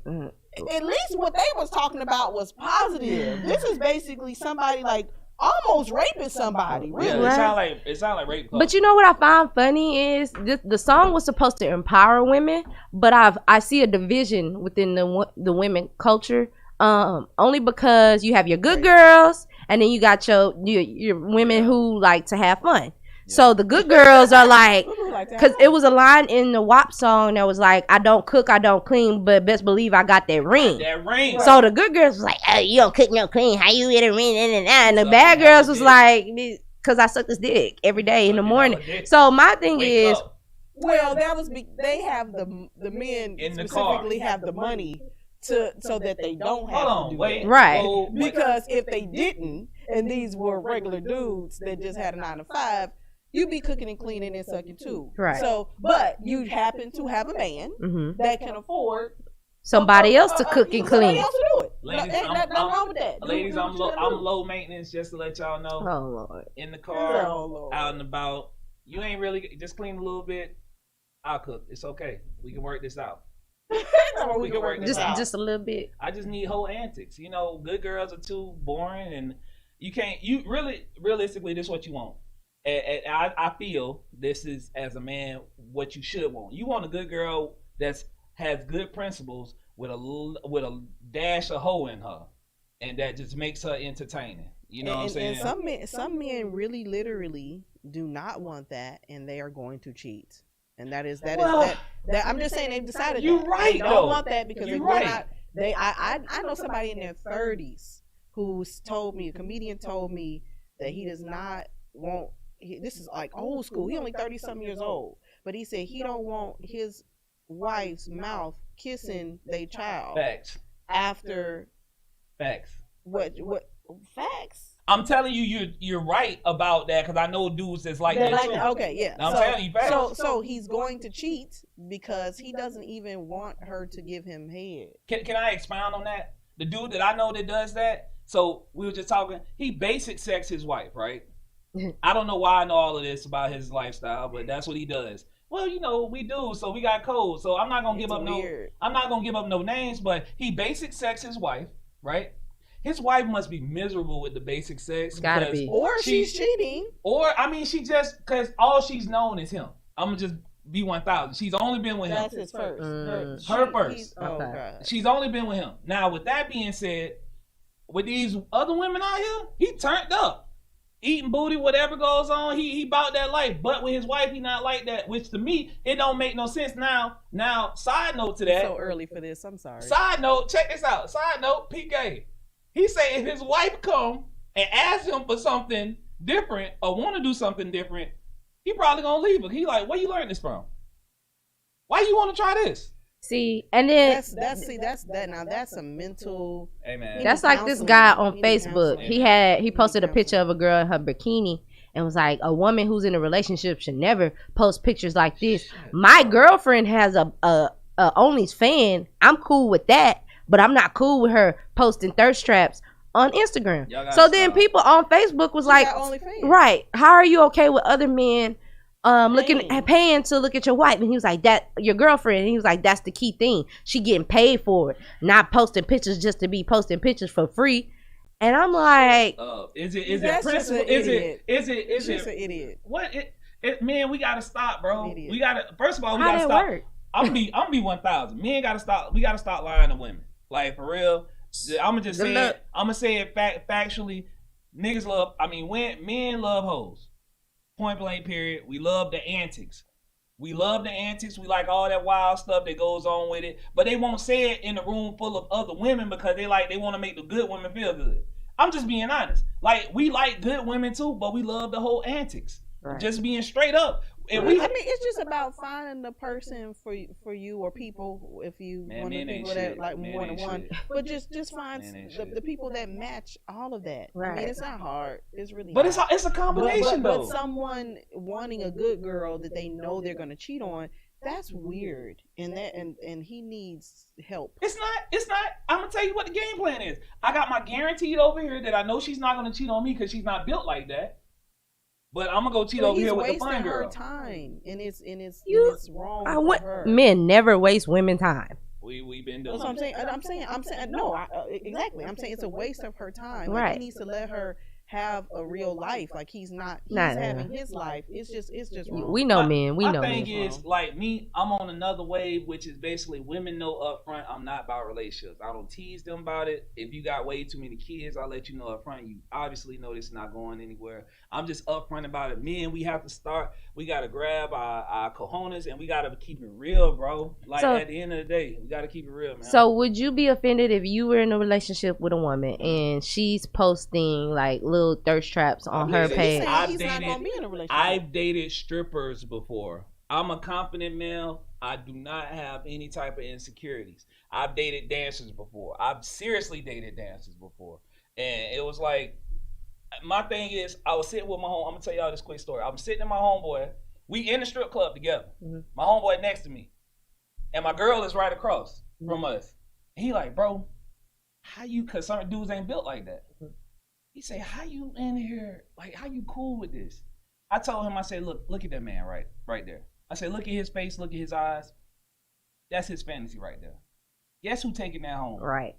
at least what they was talking about was positive. This is basically somebody like almost raping somebody. Really. Yeah, it sound like rape. But you know what I find funny is the song was supposed to empower women, but I see a division within the women culture. Only because you have your good girls and then you got your women who like to have fun. So the good girls are like, because it was a line in the WAP song that was like, I don't cook, I don't clean, but best believe I got that ring. That ring. So the good girls was like, oh, you don't cook, no clean, how you get a ring? And the bad girls was like, because I suck this dick every day in the morning. So my thing is, well, that was they have the men In the specifically have the money so that they don't have to do that. Right. So, Because if they didn't, and these were regular dudes that just had a 9 to 5, you'd be cooking and cleaning and sucking too. Right. So, but you happen to have a man that can afford somebody else to cook and somebody clean. else to do it. Ladies, Ain't nothing wrong with that. Ladies, Do I'm what you low gotta do. maintenance, just to let y'all know. Oh Lord. In the car, Oh, Lord. out and about. You ain't really just clean a little bit. I'll cook. It's okay. We can work this out. We can work this out. Just a little bit. I just need whole antics. Good girls are too boring, and you can't. You realistically, this is what you want. And I feel this is, as a man, what you should want. You want a good girl that has good principles with a dash of hoe in her, and that just makes her entertaining. You know what I'm saying? And some men really literally do not want that, and they are going to cheat. And that is I'm just saying they've decided You're that. right, They though. don't want that because You're they right. not. I know somebody in their 30s who's told me, a comedian told me that he does not want. This is like old school. He only 30-some years old, but he said he don't want his wife's mouth kissing their child Facts. after Facts. what facts. I'm telling you, you're right about that, because I know dudes that's like They're that like too. that. Okay, yeah. I'm telling you, facts. So he's going to cheat because he doesn't even want her to give him head. Can I expound on that? The dude that I know that does that. So we were just talking. He basic sex his wife, right? I don't know why I know all of this about his lifestyle, but that's what he does. Well, we do, so we got codes. So I'm not gonna give up no names, but he basic sex his wife, right? His wife must be miserable with the basic sex. Gotta be. Or she's cheating. Or she just, because all she's known is him. I'm gonna just be 1,000. She's only been with him. That's his first. Her first. Oh Okay. God. She's only been with him. Now, with that being said, with these other women out here, he turned up. Eating booty, whatever goes on, he about that life. But with his wife, he not like that. Which to me, it don't make no sense. Now, side note to that. So early for this. I'm sorry. Side note, check this out. Side note, PK. He say if his wife come and ask him for something different or want to do something different, he probably gonna leave her. He like, where you learn this from? Why you want to try this? See, and then that's a mental. Hey man, that's like this guy on Facebook. He posted a picture of a girl in her bikini and was like, a woman who's in a relationship should never post pictures like this. My girlfriend has a Only's fan, I'm cool with that, but I'm not cool with her posting thirst traps on Instagram. So then people on Facebook was like, right, how are you okay with other men paying to look at your wife? And he was like, that your girlfriend. And he was like, that's the key thing. She getting paid for it, not posting pictures just to be posting pictures for free. And I'm like, is it principle? Is it an idiot? What? Man, we gotta stop, bro. We gotta. First of all, we gotta stop. Work? I'm be 1,000. Men gotta stop. We gotta stop lying to women. Like for real. I'm gonna say it factually. Niggas love. Men love hoes. Point blank. Period. We love the antics. We like all that wild stuff that goes on with it. But they won't say it in a room full of other women because they want to make the good women feel good. I'm just being honest. Like we like good women too, but we love the whole antics. Right. Just being straight up. And it's just about finding the person for you or people if you want to people that like more than one. But just find the people that match all of that. Right. I mean, it's not hard. It's really. But it's a combination though. But someone wanting a good girl that they know they're gonna cheat on. That's weird, and he needs help. It's not. I'm gonna tell you what the game plan is. I got my guaranteed over here that I know she's not gonna cheat on me because she's not built like that. But I'm gonna go cheat over here with the fun girl. Her time, and it's wrong. Men never waste women's time. We've been doing. That's what I'm saying. I'm saying no. Exactly. I'm saying it's a waste of her time. Like, he needs to let her have a real life. Like he's having his life. It's just wrong. We know men. My thing is like me. I'm on another wave, which is basically women know up front I'm not about relationships. I don't tease them about it. If you got way too many kids, I'll let you know up front. You obviously know this is not going anywhere. I'm just upfront about it. Men, we have to start. We gotta grab our cojones and we gotta keep it real, bro. Like at the end of the day, we gotta keep it real, man. So would you be offended if you were in a relationship with a woman and she's posting like little thirst traps on her page? I've dated strippers before. I'm a confident male. I do not have any type of insecurities. I've dated dancers before. I've seriously dated dancers before. And it was like, my thing is, I was sitting with my I'm gonna tell y'all this quick story. I'm sitting in my homeboy. We in the strip club together. Mm-hmm. My homeboy next to me. And my girl is right across from us. And he like, bro, how you, cause certain dudes ain't built like that. Mm-hmm. He say, how you in here? Like, how you cool with this? I told him, I said, look at that man right there. I said, look at his face, look at his eyes. That's his fantasy right there. Guess who taking that home? Right.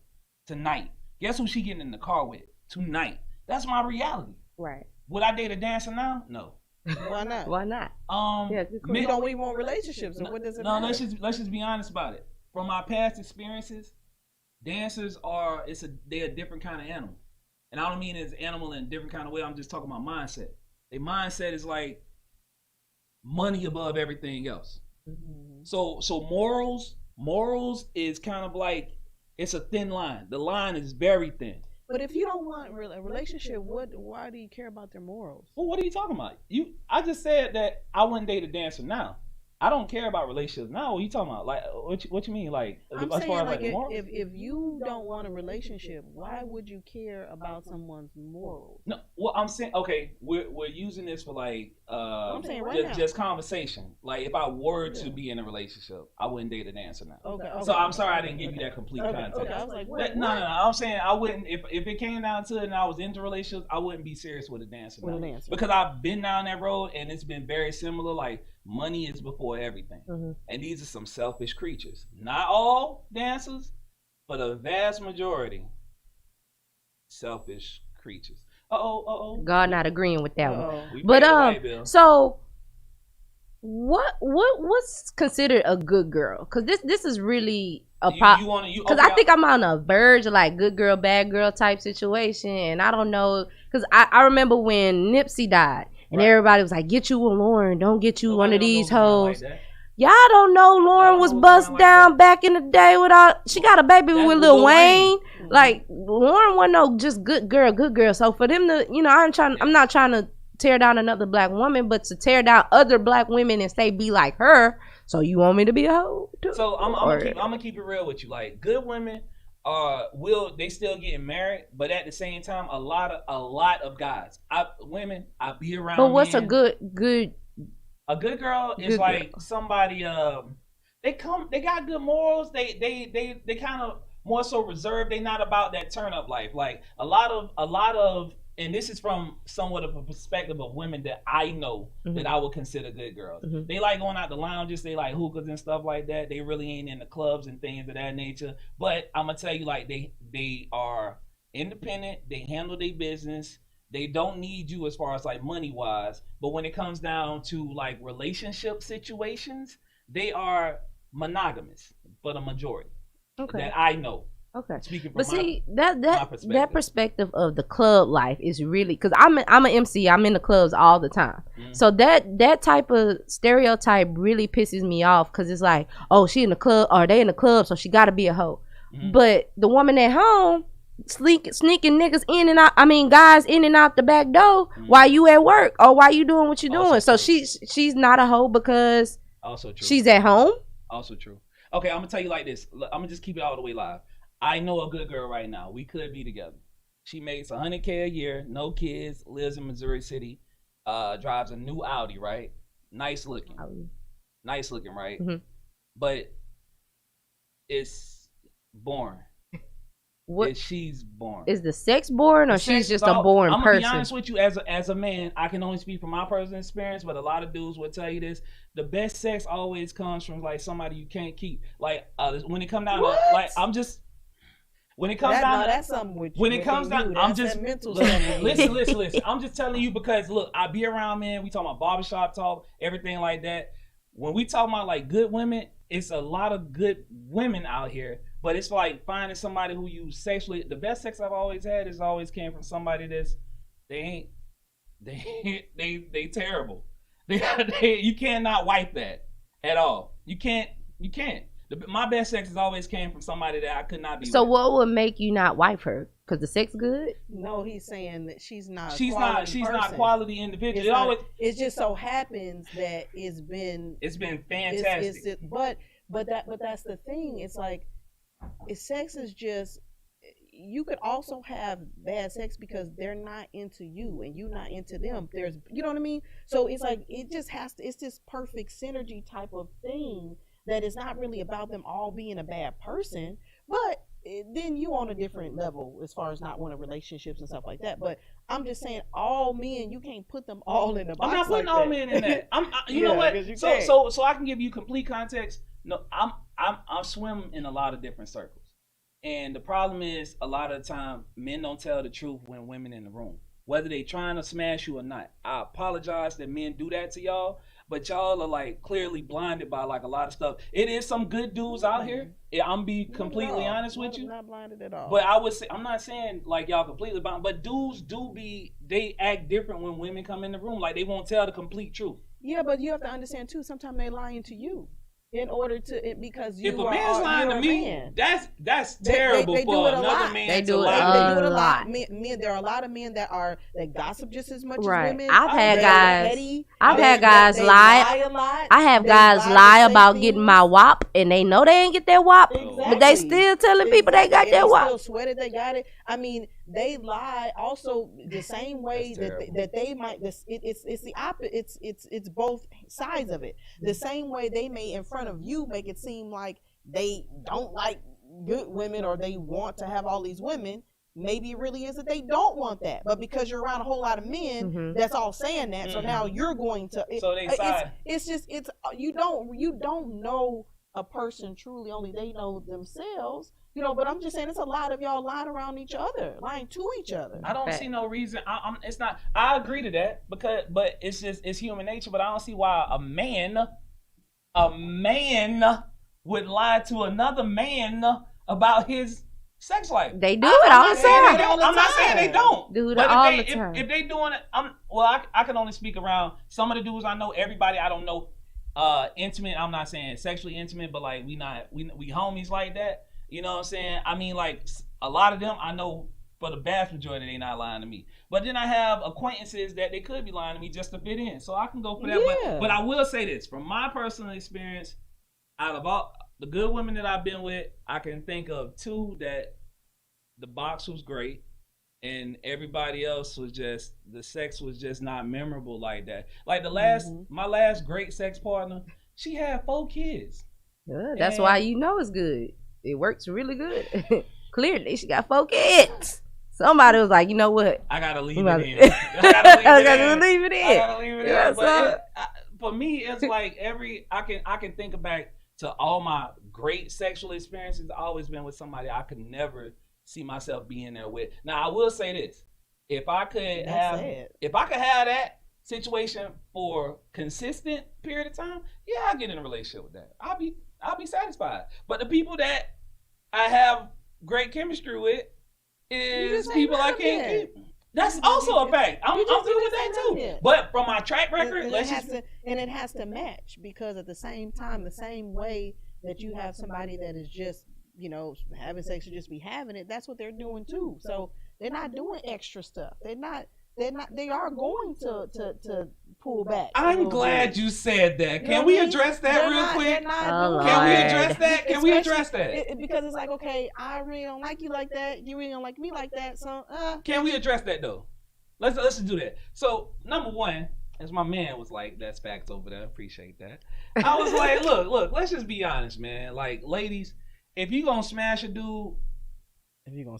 Tonight. Guess who she getting in the car with? Tonight. That's my reality. Right. Would I date a dancer now? No. Why not? Why not? We don't even want relationships. So what does it matter? Let's just be honest about it. From my past experiences, dancers they're a different kind of animal. And I don't mean as animal in a different kind of way. I'm just talking about mindset. Their mindset is like money above everything else. Mm-hmm. So morals is kind of like, it's a thin line. The line is very thin. But if you don't want a relationship, why do you care about their morals? Well, what are you talking about? I just said that I wouldn't date a dancer now. I don't care about relationships now. What are you talking about? Like, what you mean? Like, I'm saying, like if you don't want a relationship, why would you care about someone's morals? No, well, I'm saying, okay, we're using this for like, I'm saying just conversation. Like, if I were to be in a relationship, I wouldn't date a dancer now. Okay. So I'm sorry I didn't give you that complete context. Okay. I was like, no. I'm saying I wouldn't. If it came down to it and I was into relationships, I wouldn't be serious with a dancer now. Because I've been down that road and it's been very similar. Like, money is before everything. Mm-hmm. And these are some selfish creatures. Not all dancers, but a vast majority selfish creatures. God not agreeing with that one. But so what's considered a good girl? Because this is really a problem. Because I think I'm on a verge of like good girl, bad girl type situation, and I don't know. Because I remember when Nipsey died. And everybody was like, get you a Lauren. Don't get you one of these hoes. Like y'all don't know Lauren was bust down back in the day she got a baby with Lil Wayne. Mm-hmm. Like, Lauren wasn't no just good girl. So for them to, I'm not trying to tear down another black woman, but to tear down other black women and say be like her. So you want me to be a hoe too? So I'm gonna keep it real with you. Like, good women they still getting married, but at the same time, a lot of guys, I be around. But what's men. a good? A good girl is like somebody. They got good morals. They kind of more so reserved. They not about that turn up life. Like a lot of, and this is from somewhat of a perspective of women that I know that I would consider good girls. They like going out the lounges, they like hookahs and stuff like that. They really ain't in the clubs and things of that nature. But I'm gonna tell you, like they are independent. They handle their business. They don't need you as far as like money wise. But when it comes down to like relationship situations, they are monogamous for the majority that I know. Okay. Speaking from but see, my perspective. that perspective of the club life is really, because I'm an MC. I'm in the clubs all the time. So that type of stereotype really pisses me off, because it's like, oh, she in the club, or they in the club, so she got to be a hoe. But the woman at home sneaking niggas in and out. I mean, guys in and out the back door while you at work or while you doing what you doing. So she's not a hoe because also true. She's at home. Also true. Okay, I'm gonna tell you like this. I'm gonna just keep it all the way live. I know a good girl right now. We could be together. She makes $100K a year, no kids, lives in Missouri City, drives a new Audi, right? Nice looking, right? But it's boring. What? She's boring. Is the sex boring, or she's just a boring person? I'm gonna be honest with you, as a man, I can only speak from my personal experience, but a lot of dudes will tell you this: the best sex always comes from like somebody you can't keep. Like when it comes down to like, I'm just. When it comes down, that's something with you. When it comes down, I'm just mental listen. I'm just telling you because look, I be around men. We talk about barbershop talk, everything like that. When we talk about like good women, it's a lot of good women out here. But it's like finding somebody who you sexually. The best sex I've always had is always came from somebody that's they terrible. You cannot wipe that at all. You can't. My best sex has always came from somebody that I could not be. So with. what would make you not wife her? Because the sex good? No, he's saying that she's not. She's not quality individual. It just so happens that it's been fantastic. But that's the thing. It's like sex is just. You could also have bad sex because they're not into you and you're not into them. You know what I mean? So it's like it just has to. It's this perfect synergy type of thing. That it's not really about them all being a bad person, but then you on a different level as far as not wanting relationships and stuff like that. But I'm just saying, all men, you can't put them all in a box. I'm not putting like all that. men in that. You know what? So I can give you complete context. No, I'm swimming in a lot of different circles, and the problem is a lot of the time men don't tell the truth when women in the room, whether they trying to smash you or not. I apologize that men do that to y'all. But y'all are like clearly blinded by like a lot of stuff. It is some good dudes out here. I'm be completely honest with you. Not blinded at all. But I would say I'm not saying like y'all completely blind. But dudes they act different when women come in the room. Like they won't tell the complete truth. Yeah, but you have to understand too. Sometimes they're lying to you. In order to, because you if a man's lying to me, that's terrible they for another man to lie. They do it a lot. Men, there are a lot of men that gossip just as much as women. I've had guys lie. A lot. I have guys lie about getting my WAP, and they know they ain't get their WAP, but they still telling people they got their WAP. Still swear that they got it. I mean, they lie also the same way that they might. It's the opposite. It's both sides of it. The same way they may in front of you make it seem like they don't like good women or they want to have all these women. Maybe it really is that they don't want that, but because you're around a whole lot of men, that's all saying that. So now you're going to. So they side. It's you don't know a person truly. Only they know themselves. You know, but I'm just saying it's a lot of y'all lying around each other, lying to each other. I don't see no reason. It's not. I agree to that but it's human nature. But I don't see why a man would lie to another man about his sex life. They do it all the time. I'm not saying they don't. Do it all the time. If they doing it, I can only speak around some of the dudes I know. Everybody I don't know, intimate. I'm not saying sexually intimate, but like we homies like that. You know what I'm saying? I mean, like, a lot of them, I know for the vast majority, they not lying to me. But then I have acquaintances that they could be lying to me just to fit in. So I can go for that. Yeah. But I will say this. From my personal experience, out of all the good women that I've been with, I can think of two that the box was great. And everybody else was just, the sex was just not memorable like that. Like my last great sex partner, she had 4 kids. That's why you know it's good. It works really good. Clearly, she got 4 kids. Somebody was like, you know what? I gotta leave it in. I gotta leave it in. Yeah, But for me, it's like I can think back to all my great sexual experiences. I've always been with somebody I could never see myself being there with. Now, I will say this: if I could have that situation for consistent period of time, yeah, I'll get in a relationship with that. I'll be satisfied. But the people that I have great chemistry with is people I can't keep. That's also a fact. I'm good with that too. But from my track record, it has to match, because at the same time, the same way that you have somebody that is just, having sex to just be having it, that's what they're doing too. So they're not doing extra stuff. They are going to pull back. I'm glad you said that. Can we address that real quick? Can we address that? Can we address that? Because it's like, okay, I really don't like you like that. You really don't like me like that. So, can we address that though? Let's just do that. So, number one, as my man was like, that's facts over there. Appreciate that. I was like, look, let's just be honest, man. Like, ladies, if you gonna smash a dude, if you're gonna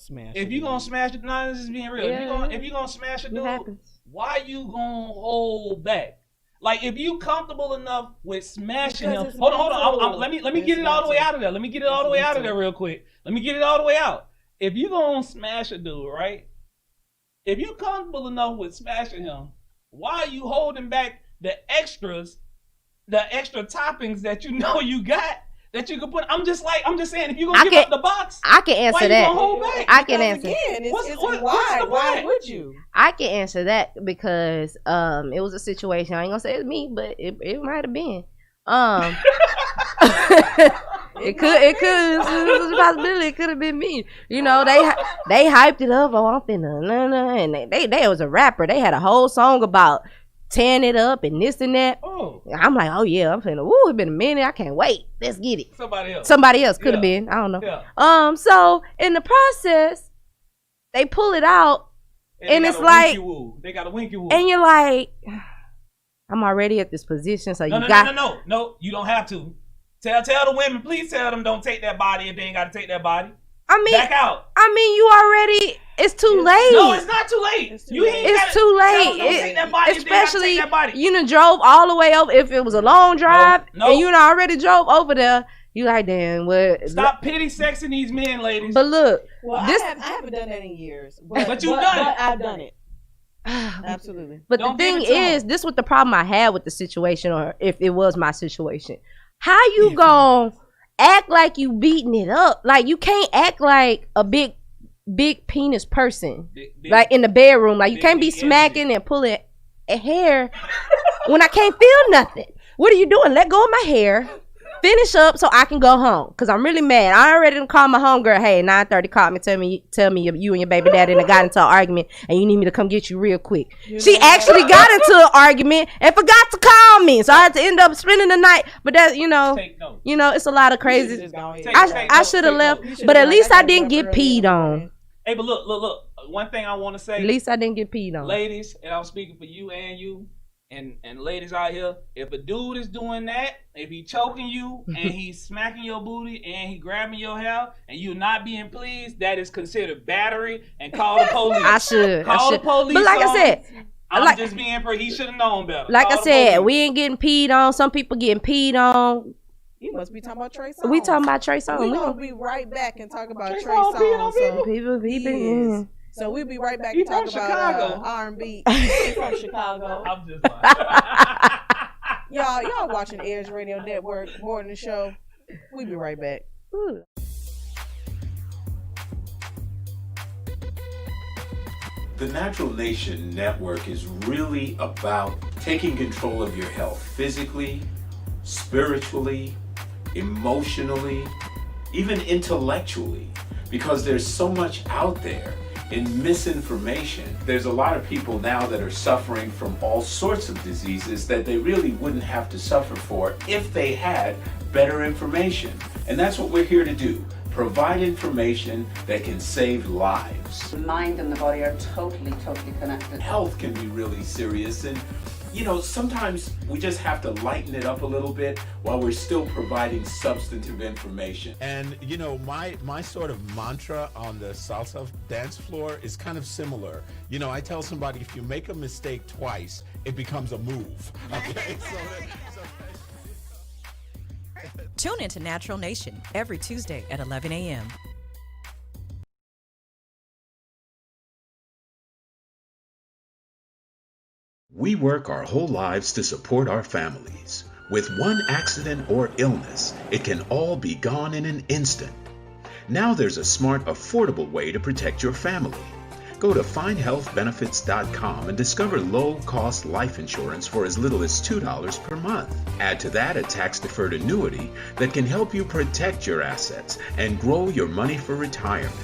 smash it, no, this is being real. Yeah. If you gonna smash a dude, why you gonna hold back? Like, if you comfortable enough with smashing him, hold on. Let me get it all the way out of there. Let me get it all the way out of there real quick. Let me get it all the way out. If you gonna smash a dude, right? If you comfortable enough with smashing him, why are you holding back the extra toppings that you know you got? That you can put. I'm just saying, if you're gonna give up the box, I can answer that. Gonna hold back? I can answer. Why would you? I can answer that because it was a situation. I ain't gonna say it's me, but it might have been. It could. It was a possibility. It could have been me. They hyped it up. Oh, I'm finna and they was a rapper. They had a whole song about tearing it up and this and that. Oh. I'm like, oh yeah, I'm finna. Woo, it's been a minute. I can't wait. Let's get it. Somebody else could have been. I don't know. Yeah. So in the process, they pull it out, and it's like they got a winky woo, and you're like, I'm already at this position, so no, you don't have to. Tell the women, please tell them don't take that body if they ain't got to take that body. Back out. You already. It's too late. No, it's not too late. It's too late. Don't take that body. Especially you done drove all the way over. If it was a long drive and you done already drove over there, you like, damn, what? Stop pity sexing these men, ladies. But look, I haven't done that in years. But you've done it. I've done it. Absolutely. But the thing is, this was the problem I had with the situation, or if it was my situation. How you gonna act like you beating it up? Like, you can't act like a big penis person, like in the bedroom. Like, you can't be smacking and pulling a hair when I can't feel nothing. What are you doing? Let go of my hair. Finish up so I can go home, because I'm really mad. I already done called my homegirl. Hey, 9:30 called me, tell me you and your baby daddy got into an argument and you need me to come get you real quick. She actually got into an argument and forgot to call me, so I had to end up spending the night. But that, it's a lot of crazy. I should have left, but at least I didn't get peed on. Hey, but look. One thing I want to say. At least I didn't get peed on. Ladies, and I'm speaking for you and you. And ladies out here, if a dude is doing that, if he choking you and he's smacking your booty and he grabbing your hair and you're not being pleased, that is considered battery, and call the police. I should. The police. But like I said, I'm just being he should have known better. Like I said, we ain't getting peed on. Some people getting peed on. You must be talking about Trey Songz. We talking about Trey Songz. We're going to be right back and talk about Trey Songz. People. So we'll be right back and talk about R&B. He's from Chicago. I'm just lying. Y'all watching Edge Radio Network, Morning Show. We'll be right back. Ooh. The Natural Nation Network is really about taking control of your health physically, spiritually, emotionally, even intellectually, because there's so much out there in misinformation. There's a lot of people now that are suffering from all sorts of diseases that they really wouldn't have to suffer for if they had better information. And that's what we're here to do. Provide information that can save lives. The mind and the body are totally connected. Health can be really serious, and you know, sometimes we just have to lighten it up a little bit while we're still providing substantive information. And you know, my sort of mantra on the salsa dance floor is kind of similar. You know, I tell somebody, if you make a mistake twice, it becomes a move. Okay. Tune into Natural Nation every Tuesday at 11 a.m. We work our whole lives to support our families. With one accident or illness, it can all be gone in an instant. Now there's a smart, affordable way to protect your family. Go to findhealthbenefits.com and discover low-cost life insurance for as little as $2 per month. Add to that a tax-deferred annuity that can help you protect your assets and grow your money for retirement.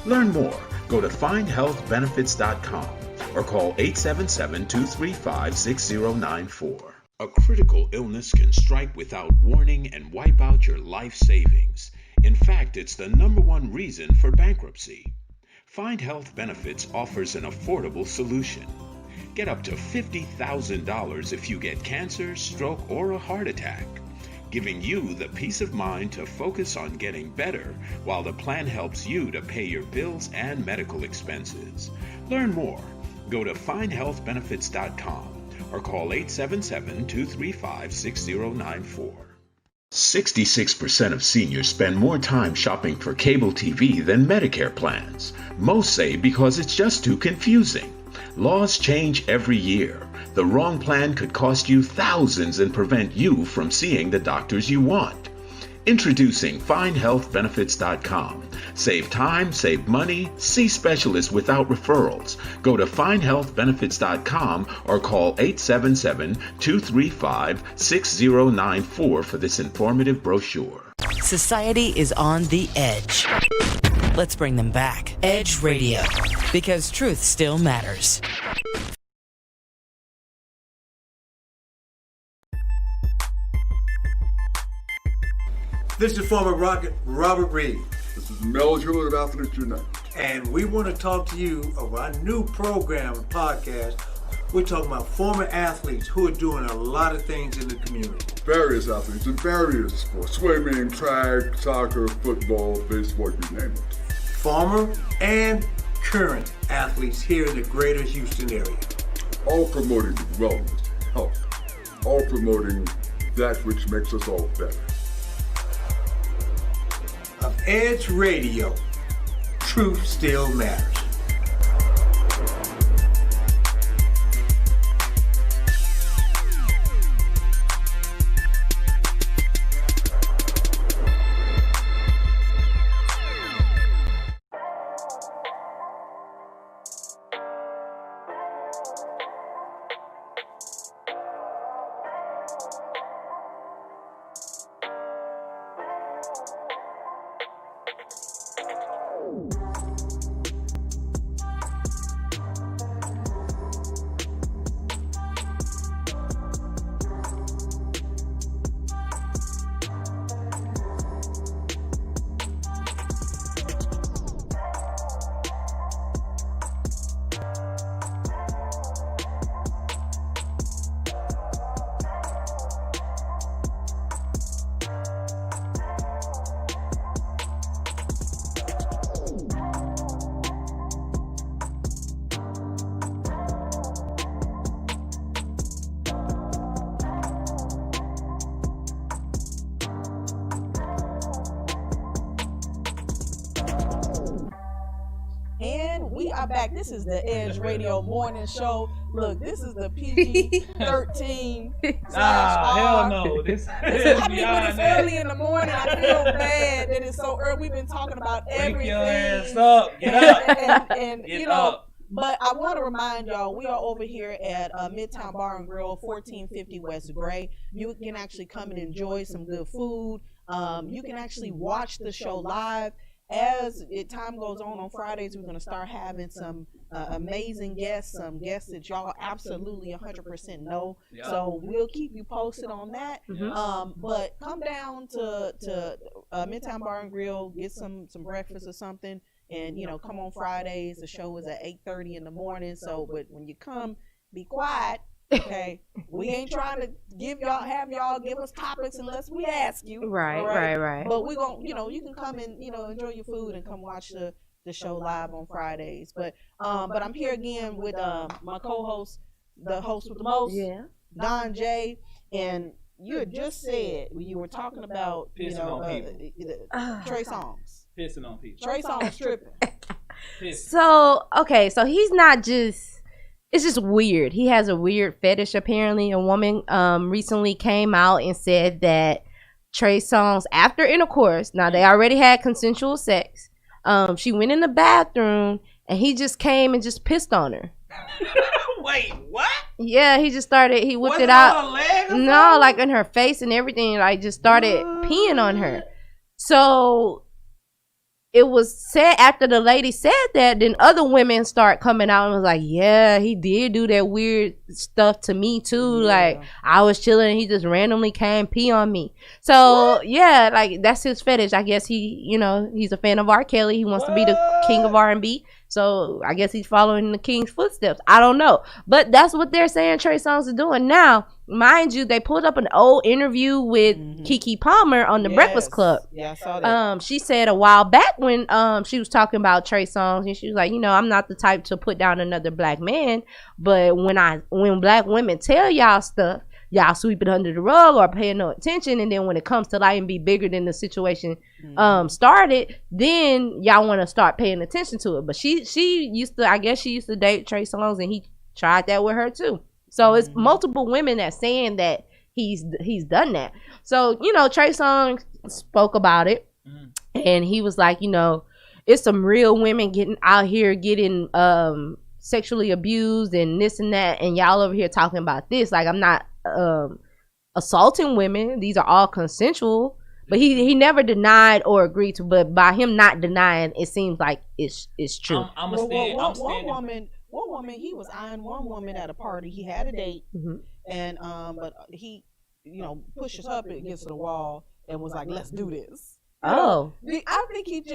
Learn more. Go to findhealthbenefits.com or call 877-235-6094. A critical illness can strike without warning and wipe out your life savings. In fact, it's the #1 reason for bankruptcy. Find Health Benefits offers an affordable solution. Get up to $50,000 if you get cancer, stroke, or a heart attack, giving you the peace of mind to focus on getting better while the plan helps you to pay your bills and medical expenses. Learn more. Go to findhealthbenefits.com or call 877-235-6094. 66% of seniors spend more time shopping for cable TV than Medicare plans. Most say because it's just too confusing. Laws change every year. The wrong plan could cost you thousands and prevent you from seeing the doctors you want. Introducing FindHealthBenefits.com. Save time, save money, see specialists without referrals. Go to FindHealthBenefits.com or call 877-235-6094 for this informative brochure. Society is on the edge. Let's bring them back. Edge Radio, because truth still matters. This is former Rocket Robert Reed. This is Mel Hewlett of Athletes United. And we want to talk to you about our new program and podcast. We're talking about former athletes who are doing a lot of things in the community. Various athletes in various sports. Swimming, track, soccer, football, baseball, you name it. Former and current athletes here in the greater Houston area. All promoting wellness, health. All promoting that which makes us all better. Of Edge Radio, truth still matters. Back. This is the Edge Radio Morning Show. Look, this is the PG-13 hell no. This I mean, when it's early in the morning, I feel bad that it's so early. We've been talking about everything. Wake your ass up. Get up. And Get you know, up. but I want to remind y'all, we are over here at Midtown Bar and Grill, 1450 West Gray. You can actually come and enjoy some good food. You can actually watch the show live. As time goes on Fridays, we're going to start having some amazing guests, some guests that y'all absolutely 100% know. Yep. So we'll keep you posted on that. Mm-hmm. But come down to Midtown Bar and Grill, get some breakfast or something, and you know, come on Fridays. The show is at 8:30 in the morning. So, but when you come, be quiet. Okay, we ain't trying to have y'all give us topics unless we ask you. Right, all right. But we're gonna, you can come and enjoy your food and come watch the show live on Fridays. But I'm here again with my co-host, the host with the most, Don J. And you had just said you were talking about Trey Songz. Pissing on people. Trey Songz tripping. So he's not just. It's just weird. He has a weird fetish, apparently. A woman recently came out and said that Trey Songz, after intercourse, now they already had consensual sex, she went in the bathroom and he just came and just pissed on her. Wait, what? Yeah, he just started, he whipped Was it out. On her leg or no, something? like in her face and everything, like just started peeing on her. So it was said after the lady said that, then other women start coming out and was like, yeah, he did do that weird stuff to me too. Yeah. Like I was chilling and he just randomly came pee on me. So yeah, like that's his fetish. I guess he, he's a fan of R. Kelly. He wants to be the king of R&B. So I guess he's following the king's footsteps. I don't know. But that's what they're saying Trey Songz is doing. Now, mind you, they pulled up an old interview with Keke Palmer on the Breakfast Club. Yeah, I saw that. She said a while back when she was talking about Trey Songz, and she was like, I'm not the type to put down another black man, but when black women tell y'all stuff, y'all sweep it under the rug or pay no attention, and then when it comes to life and be bigger than the situation started, then y'all want to start paying attention to it. But she used to date Trey Songz, and he tried that with her too. So it's multiple women that saying that he's done that. So Trey Songz spoke about it, and he was like, it's some real women getting out here getting sexually abused and this and that, and y'all over here talking about this. Like, I'm not assaulting women. These are all consensual. But he never denied or agreed to. But by him not denying, it seems like it's true. One woman, he was eyeing one woman at a party. He had a date, and but he, pushes her up against the wall and was like, "Let's do this." Oh, I think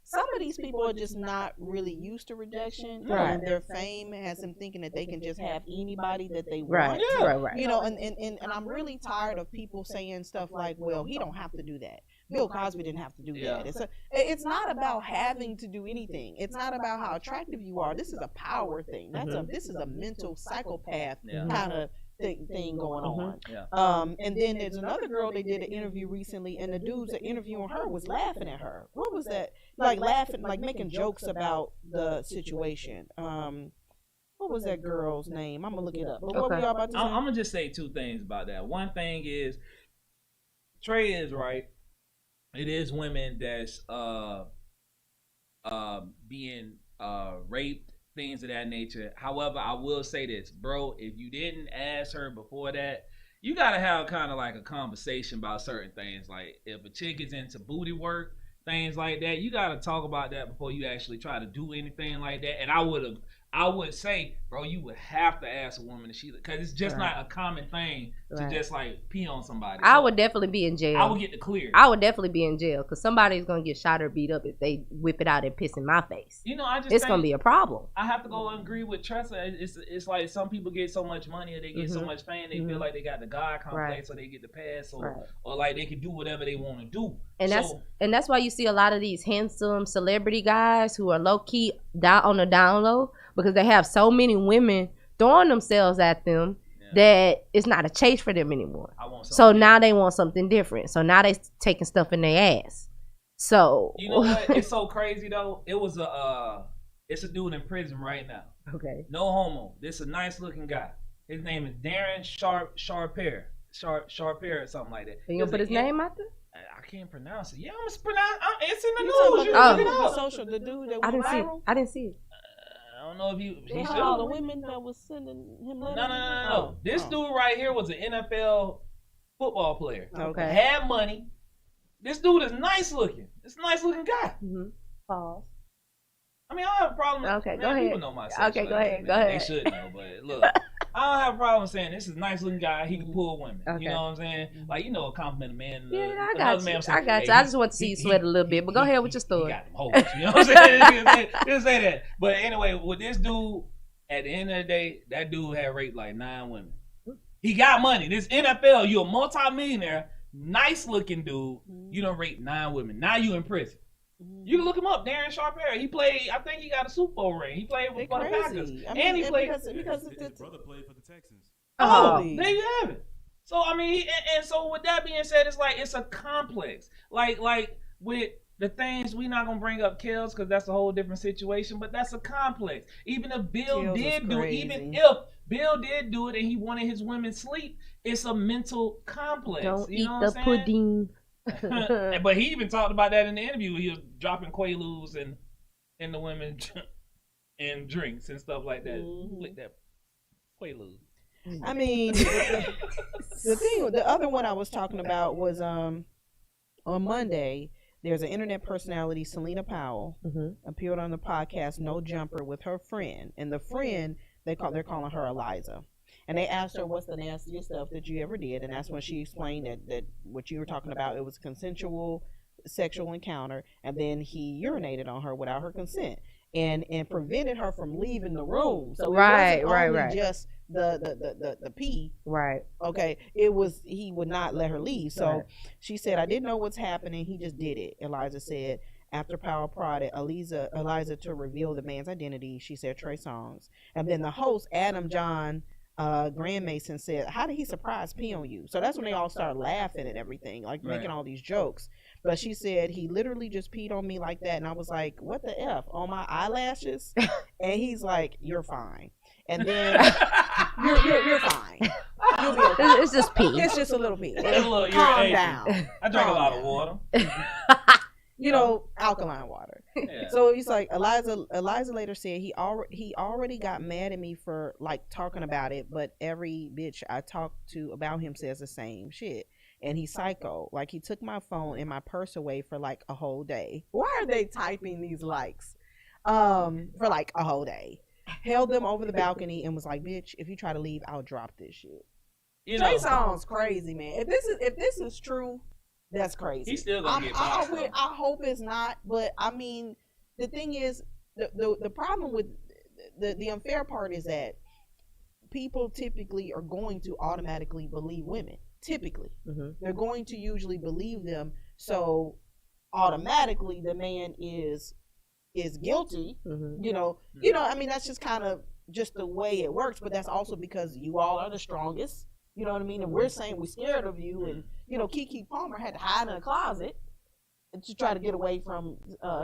some of these people are just not really used to rejection, right? And their fame has them thinking that they can just have anybody that they want, right. And I'm really tired of people saying stuff like, "Well, he don't have to do that. Bill Cosby didn't have to do that." It's not about having to do anything. It's not about how attractive you are. This is a power thing. This is a mental psychopath kind of thing going on. And then there's another girl they did an interview recently, and the dudes that interviewing her was laughing at her. What was that? Like laughing, like making jokes about the situation. What was that girl's name? I'm gonna look it up. But what were y'all about to say? I'm gonna just say two things about that. One thing is, Trey is right. It is women that's being raped, things of that nature. However, I will say this, bro, if you didn't ask her before that, you gotta have kind of like a conversation about certain things. Like if a chick is into booty work, things like that, you gotta talk about that before you actually try to do anything like that. And I would say, bro, you would have to ask a woman if she, because it's just not a common thing to just like pee on somebody. I would definitely be in jail. I would get the clear. I would definitely be in jail because somebody's gonna get shot or beat up if they whip it out and piss in my face. It's gonna be a problem. I have to go and agree with Tressa. It's like some people get so much money or they get so much fame, they feel like they got the God complex, so they get the pass, or like they can do whatever they want to do. And that's why you see a lot of these handsome celebrity guys who are low key down on the down low, because they have so many women throwing themselves at them that it's not a chase for them anymore. So now they want something different. So now they taking stuff in their ass. So you know what? It's so crazy though. It's a dude in prison right now. Okay. No homo. This is a nice looking guy. His name is Darren Sharper or something like that. You gonna put his name out there? I can't pronounce it. Yeah, I'm gonna pronounce. It's in the news. Look it up. Social, the dude that was viral. I didn't see it. I don't know if he should. All the women that was sending him letters. No. This dude right here was an NFL football player. Okay. Had money. This dude is nice looking. It's a nice looking guy. Pause. I mean, I don't have a problem. Okay, go ahead. People know my sex. Okay, go ahead. They should know, but look, I don't have a problem saying this is a nice looking guy. He can pull women. Okay. You know what I'm saying? Like, a compliment a man. Yeah, I got you. I just want to see you sweat a little bit, but go ahead with your story. He got them hoes. You know what I'm saying? Didn't say that. But anyway, with this dude, at the end of the day, that dude had raped like 9 women. He got money. This NFL, you're a multi-millionaire, nice looking dude. You don't rate 9 women. Now you in prison. You can look him up, Darren Sharper. He played. I think he got a Super Bowl ring. He played for the Packers, and he played because his brother played for the Texans. Oh, there you have it. So I mean, and so with that being said, it's like it's a complex. Like with the things we not gonna bring up Kells because that's a whole different situation. But that's a complex. Even if Bill did do it, and he wanted his women sleep, it's a mental complex. Don't you know eat what the I'm saying? pudding. But he even talked about that in the interview. He was dropping Quaaludes and the women and drinks and stuff like that. Lick that Quaalude. I mean, the other one I was talking about was on Monday. There's an internet personality, Selena Powell, appeared on the podcast No Jumper with her friend, and the friend they're calling her Eliza. And they asked her, what's the nastiest stuff that you ever did? And that's when she explained that what you were talking about, it was a consensual sexual encounter. And then he urinated on her without her consent and prevented her from leaving the room. So it wasn't only just the pee. Right. Okay. It was, he would not let her leave. So she said, I didn't know what's happening. He just did it. Eliza said. After Powell prodded Eliza to reveal the man's identity, she said Trey Songz. And then the host, Adam John Grand Mason, said, how did he surprise pee on you? So that's when they all started laughing and everything, like making all these jokes. But she said, he literally just peed on me like that. And I was like, what the F? On my eyelashes? And he's like, you're fine. And then you're fine. You'll be okay. It's just pee. It's just a little pee. Calm down. I drank a lot of water. You know, alkaline water. Yeah. So he's like, Eliza later said he already got mad at me for like talking about it, but every bitch I talked to about him says the same shit. And he's psycho. Like, he took my phone and my purse away for like a whole day. Why are they typing these likes? For like a whole day. Held them over the balcony and was like, bitch, if you try to leave, I'll drop this shit. Trey Songz crazy, man. If this is true, that's crazy. He's still gonna get boxed. I hope it's not, but I mean, the thing is, the problem with the unfair part is that people typically are going to automatically believe women. Typically, they're going to usually believe them, so automatically the man is guilty. You know. I mean, that's just kind of just the way it works. But that's also because you all are the strongest. You know what I mean? And we're saying we're scared of you, and Keke Palmer had to hide in a closet to try to get away from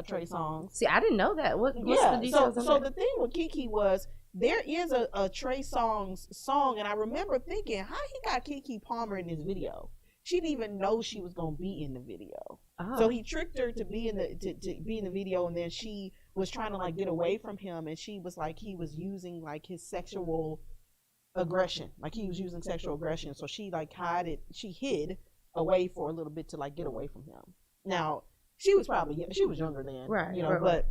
Trey Songz. See, I didn't know that. What's the details of so that? the thing with Keke was there is a Trey Songz song, and I remember thinking, how he got Keke Palmer in this video? She didn't even know she was gonna be in the video. So he tricked her to be in the video, and then she was trying to like get away from him, and she was like, he was using like his sexual aggression, like he was using sexual aggression, so she like hid away for a little bit to like get away from him. Now she was younger then, but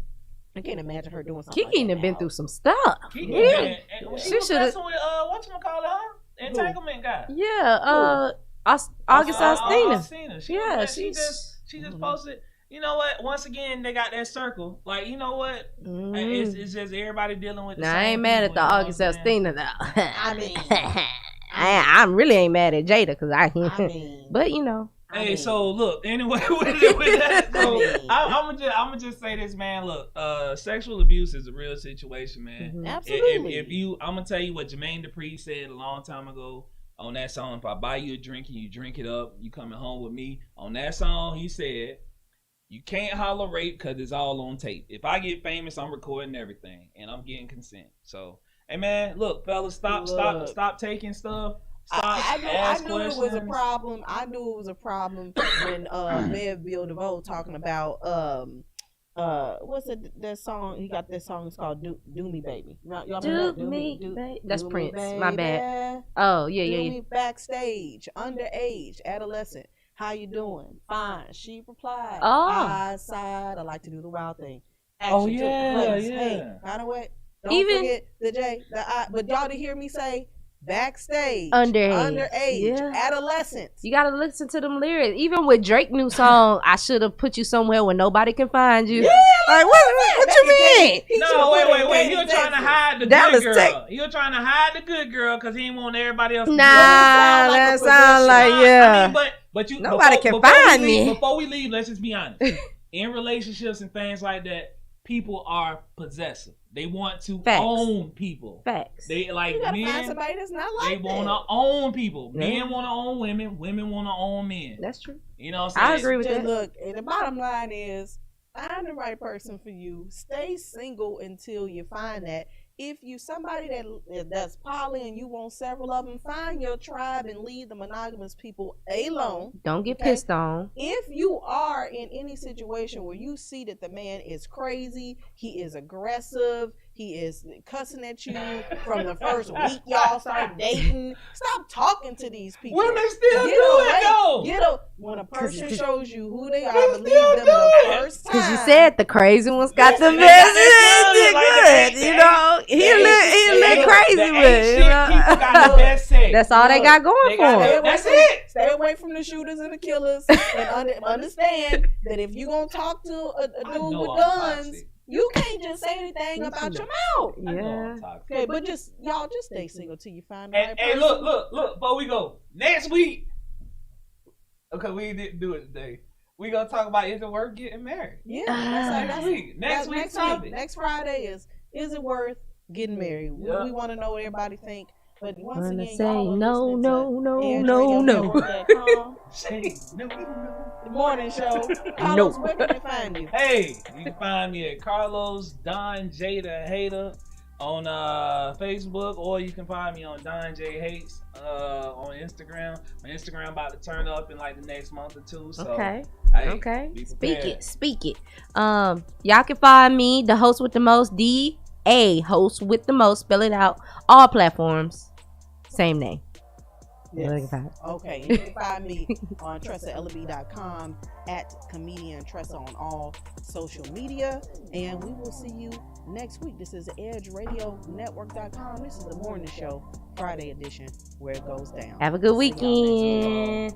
I can't imagine her doing something. Keke like been through some stuff. She was messing with whatchamacallit, entanglement guy. Yeah, August Alsina. Yeah, she just posted. You know what? Once again, they got that circle. Like, you know what? It's just everybody dealing with. Now I ain't mad at the August Alsina though. I mean, I really ain't mad at Jada because but you know. Hey, so look. Anyway, with that, so I'm gonna just say this, man. Look, sexual abuse is a real situation, man. Absolutely. I'm gonna tell you what Jermaine Dupri said a long time ago on that song. If I buy you a drink and you drink it up, you coming home with me. On that song, he said, you can't holler rape because it's all on tape. If I get famous, I'm recording everything and I'm getting consent. So, hey man, look, fellas, stop taking stuff. I knew it was a problem. I knew it was a problem when Mayor Bill DeVoe talking about what's that song? He got this song. It's called "Do Me Baby." Y'all Do Me Baby. That's Prince. My bad. Oh yeah. Do me backstage, underage, adolescent. How you doing? Fine. She replied. I sighed. I like to do the wild thing. Action took place. Hey, by the way, don't forget the J, the I. But y'all didn't hear me say backstage, underage, adolescents. You gotta listen to them lyrics. Even with Drake new song, I should have put you somewhere where nobody can find you. Yeah, like what you mean? No, wait. He was trying to hide the Dallas good Tech. girl. He was trying to hide the good girl because he didn't want everybody else to Nah, that sounds like I mean, but you nobody can find me. Before we leave, let's just be honest. In relationships and things like that, people are possessive. They want to own people. Facts. They like you gotta men. find somebody that's not like they want to own people. Men want to own women. Women want to own men. That's true. You know what I'm saying? I agree with that. Look, and the bottom line is, find the right person for you. Stay single until you find that. If you somebody that's poly and you want several of them, find your tribe and leave the monogamous people alone. Don't get pissed on. If you are in any situation where you see that the man is crazy, he is aggressive, he is cussing at you from the first week y'all start dating, stop talking to these people. Women still do it though. When a person shows you who they are, believe them the first time. Because you said the crazy ones got the best. You know, he a little crazy with it. People got the best sex. That's all they got going for them. That's it. Stay away from the shooters and the killers, and understand that if you gonna talk to a dude with guns, you can't just say anything about your mouth. Yeah. Okay, but y'all just stay single till you find the right Hey, person. look, before we go. Next week, okay, we didn't do it today. We gonna talk about is it worth getting married? Yeah, next week. Next week's topic. Next Friday is it worth getting married? Yeah. We want to know what everybody think. But once Wanna again, say y'all no. Say no. The morning show. Carlos, where can they find you? Hey, you can find me at Carlos Don Jada Hater on Facebook, or you can find me on Don J Hates on Instagram. My Instagram about to turn up in like the next month or two. So, Okay. hey, Okay. be Speak it. Y'all can find me, the host with the most, DA host with the most. Spell it out. All platforms. Same name. Yes. Okay, and you can find me on TressaLB.com at comedian Tressa on all social media, and we will see you next week. This is EdgeRadioNetwork.com. This is the morning show, Friday edition, where it goes down. Have a good weekend.